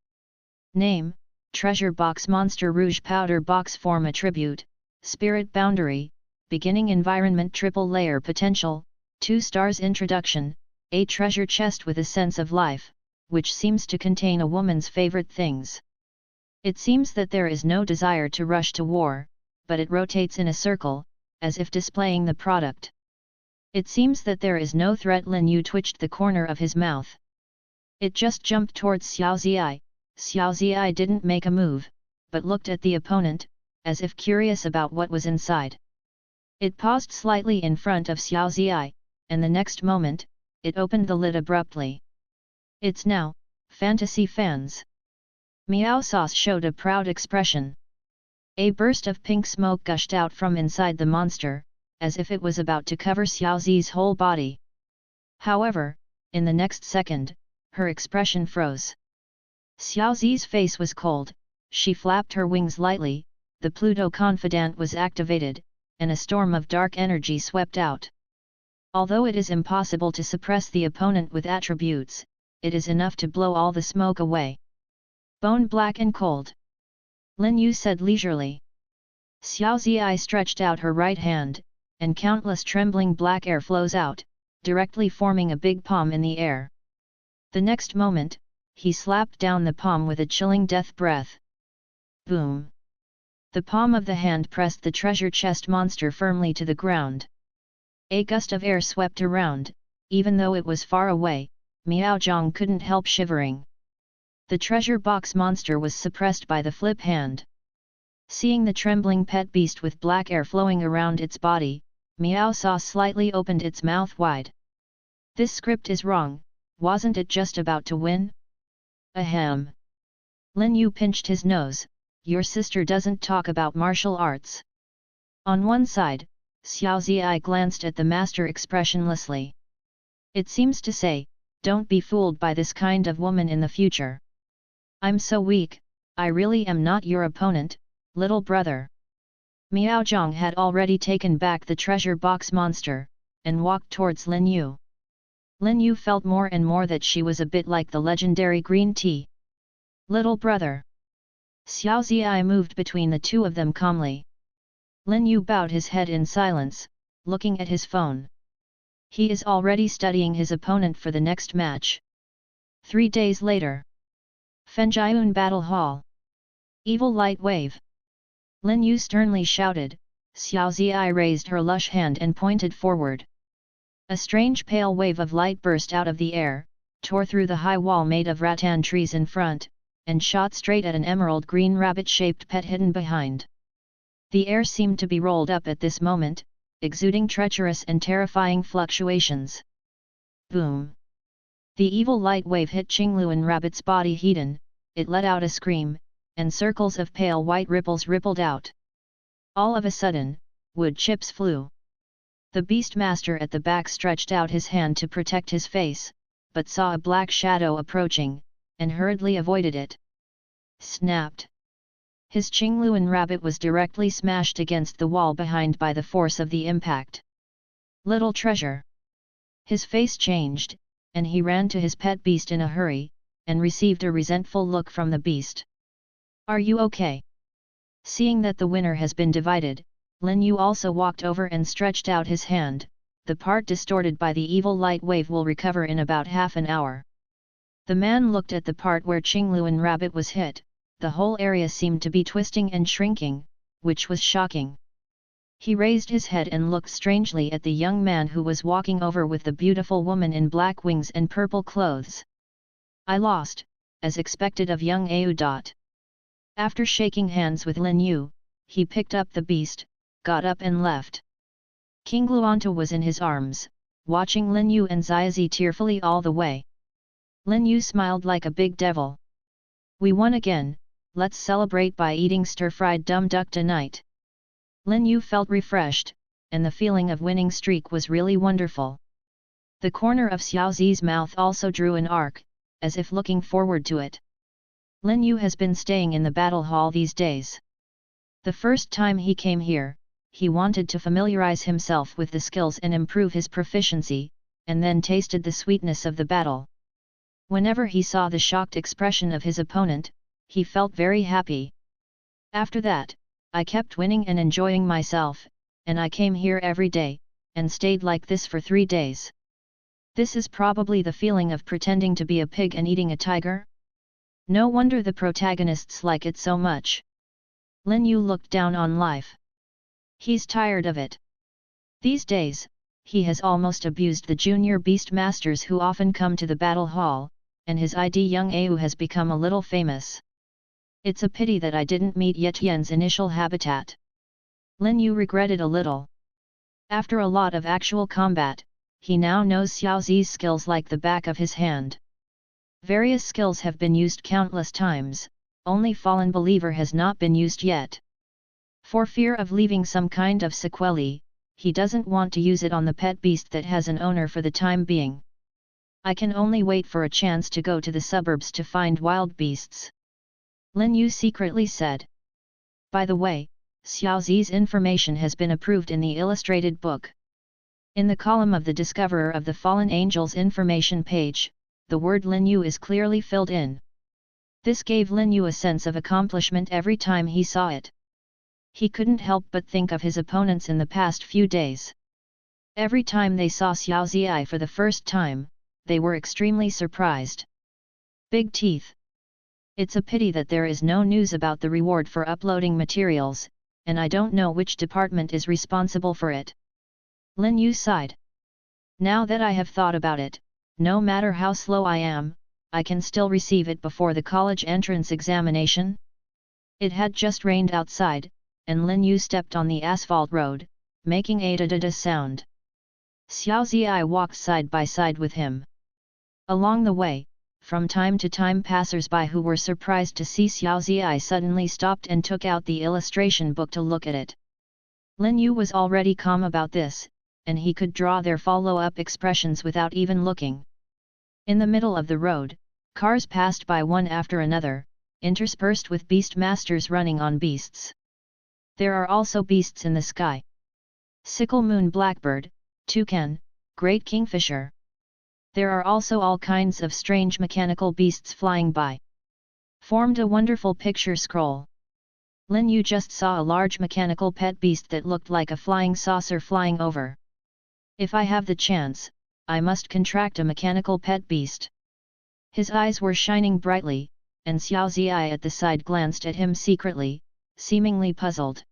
Speaker 1: Name, Treasure Box. Monster Rouge Powder Box. Form Attribute, Spirit Boundary, Beginning Environment. Triple Layer Potential, 2 stars. Introduction, a treasure chest with a sense of life, which seems to contain a woman's favorite things. It seems that there is no desire to rush to war, but it rotates in a circle, as if displaying the product. It seems that there is no threat. Lin Yu twitched the corner of his mouth. It just jumped towards Xiao Ziai. Xiao Ziai didn't make a move, but looked at the opponent, as if curious about what was inside. It paused slightly in front of Xiao Ziai, and the next moment, it opened the lid abruptly. It's now, fantasy fans. Meow Sauce showed a proud expression. A burst of pink smoke gushed out from inside the monster, as if it was about to cover Xiao Zi's whole body. However, in the next second, her expression froze. Xiao Zi's face was cold, she flapped her wings lightly, the Pluto Confidant was activated, and a storm of dark energy swept out. Although it is impossible to suppress the opponent with attributes, it is enough to blow all the smoke away. Bone black and cold. Lin Yu said leisurely. Xiao Ziyai stretched out her right hand, and countless trembling black air flows out, directly forming a big palm in the air. The next moment, he slapped down the palm with a chilling death breath. Boom! The palm of the hand pressed the treasure chest monster firmly to the ground. A gust of air swept around, even though it was far away, Miao Zhang couldn't help shivering. The treasure box monster was suppressed by the flip hand. Seeing the trembling pet beast with black air flowing around its body, Miao Sa slightly opened its mouth wide. This script is wrong, wasn't it just about to win? Ahem. Lin Yu pinched his nose, your sister doesn't talk about martial arts. On one side, Xiao Ziyai glanced at the master expressionlessly. It seems to say, don't be fooled by this kind of woman in the future. I'm so weak, I really am not your opponent, little brother. Miao Zhang had already taken back the treasure box monster, and walked towards Lin Yu. Lin Yu felt more and more that she was a bit like the legendary green tea. Little brother. Xiao Ziyai moved between the two of them calmly. Lin Yu bowed his head in silence, looking at his phone. He is already studying his opponent for the next match. 3 days later. Fenjian Battle Hall. Evil Light Wave. Lin Yu sternly shouted. Xiao Ziyai raised her lush hand and pointed forward. A strange pale wave of light burst out of the air, tore through the high wall made of rattan trees in front, and shot straight at an emerald green rabbit-shaped pet hidden behind. The air seemed to be rolled up at this moment, exuding treacherous and terrifying fluctuations. Boom! The evil light wave hit Qingluan Rabbit's body heaten, it let out a scream, and circles of pale white ripples rippled out. All of a sudden, wood chips flew. The beast master at the back stretched out his hand to protect his face, but saw a black shadow approaching, and hurriedly avoided it. Snapped! His Qingluan rabbit was directly smashed against the wall behind by the force of the impact. Little treasure! His face changed, and he ran to his pet beast in a hurry, and received a resentful look from the beast. Are you okay? Seeing that the winner has been divided, Lin Yu also walked over and stretched out his hand. The part distorted by the evil light wave will recover in about half an hour. The man looked at the part where Qingluan rabbit was hit. The whole area seemed to be twisting and shrinking, which was shocking. He raised his head and looked strangely at the young man who was walking over with the beautiful woman in black wings and purple clothes. I lost, as expected of young Au. After shaking hands with Lin Yu, he picked up the beast, got up and left. King Luanta was in his arms, watching Lin Yu and Xiaozi tearfully all the way. Lin Yu smiled like a big devil. We won again. Let's celebrate by eating stir-fried dumb duck tonight. Lin Yu felt refreshed, and the feeling of winning streak was really wonderful. The corner of Xiao Zi's mouth also drew an arc, as if looking forward to it. Lin Yu has been staying in the battle hall these days. The first time he came here, he wanted to familiarize himself with the skills and improve his proficiency, and then tasted the sweetness of the battle. Whenever he saw the shocked expression of his opponent, he felt very happy. After that, I kept winning and enjoying myself, and I came here every day, and stayed like this for 3 days. This is probably the feeling of pretending to be a pig and eating a tiger? No wonder the protagonists like it so much. Lin Yu looked down on life. He's tired of it. These days, he has almost abused the junior beast masters who often come to the battle hall, and his ID young Au has become a little famous. It's a pity that I didn't meet Yetian's initial habitat. Lin Yu regretted a little. After a lot of actual combat, he now knows Xiao Zi's skills like the back of his hand. Various skills have been used countless times, only Fallen Believer has not been used yet. For fear of leaving some kind of sequelae, he doesn't want to use it on the pet beast that has an owner for the time being. I can only wait for a chance to go to the suburbs to find wild beasts. Lin Yu secretly said. By the way, Xiao Zi's information has been approved in the illustrated book. In the column of the Discoverer of the Fallen Angels information page, the word Lin Yu is clearly filled in. This gave Lin Yu a sense of accomplishment every time he saw it. He couldn't help but think of his opponents in the past few days. Every time they saw Xiao Ziyi for the first time, they were extremely surprised. Big teeth. It's a pity that there is no news about the reward for uploading materials, and I don't know which department is responsible for it. Lin Yu sighed. Now that I have thought about it, no matter how slow I am, I can still receive it before the college entrance examination. It had just rained outside, and Lin Yu stepped on the asphalt road, making a da-da-da sound. Xiao Ziyi walked side by side with him. Along the way, from time to time passers-by who were surprised to see Xiao Ziyi suddenly stopped and took out the illustration book to look at it. Lin Yu was already calm about this, and he could draw their follow-up expressions without even looking. In the middle of the road, cars passed by one after another, interspersed with beast masters running on beasts. There are also beasts in the sky. Sickle moon blackbird, toucan, great kingfisher. There are also all kinds of strange mechanical beasts flying by. Formed a wonderful picture scroll. Lin Yu just saw a large mechanical pet beast that looked like a flying saucer flying over. If I have the chance, I must contract a mechanical pet beast. His eyes were shining brightly, and Xiao Ziyi at the side glanced at him secretly, seemingly puzzled.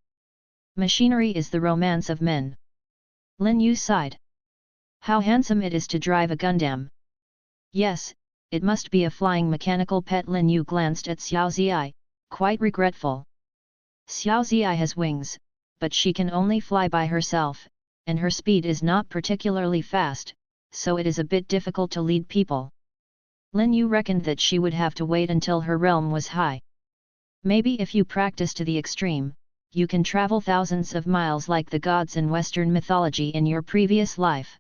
Speaker 1: Machinery is the romance of men. Lin Yu sighed. How handsome it is to drive a Gundam. Yes, it must be a flying mechanical pet. Lin Yu glanced at Xiao Ziyi, quite regretful. Xiao Ziyi has wings, but she can only fly by herself, and her speed is not particularly fast, so it is a bit difficult to lead people. Lin Yu reckoned that she would have to wait until her realm was high. Maybe if you practice to the extreme, you can travel thousands of miles like the gods in Western mythology in your previous life.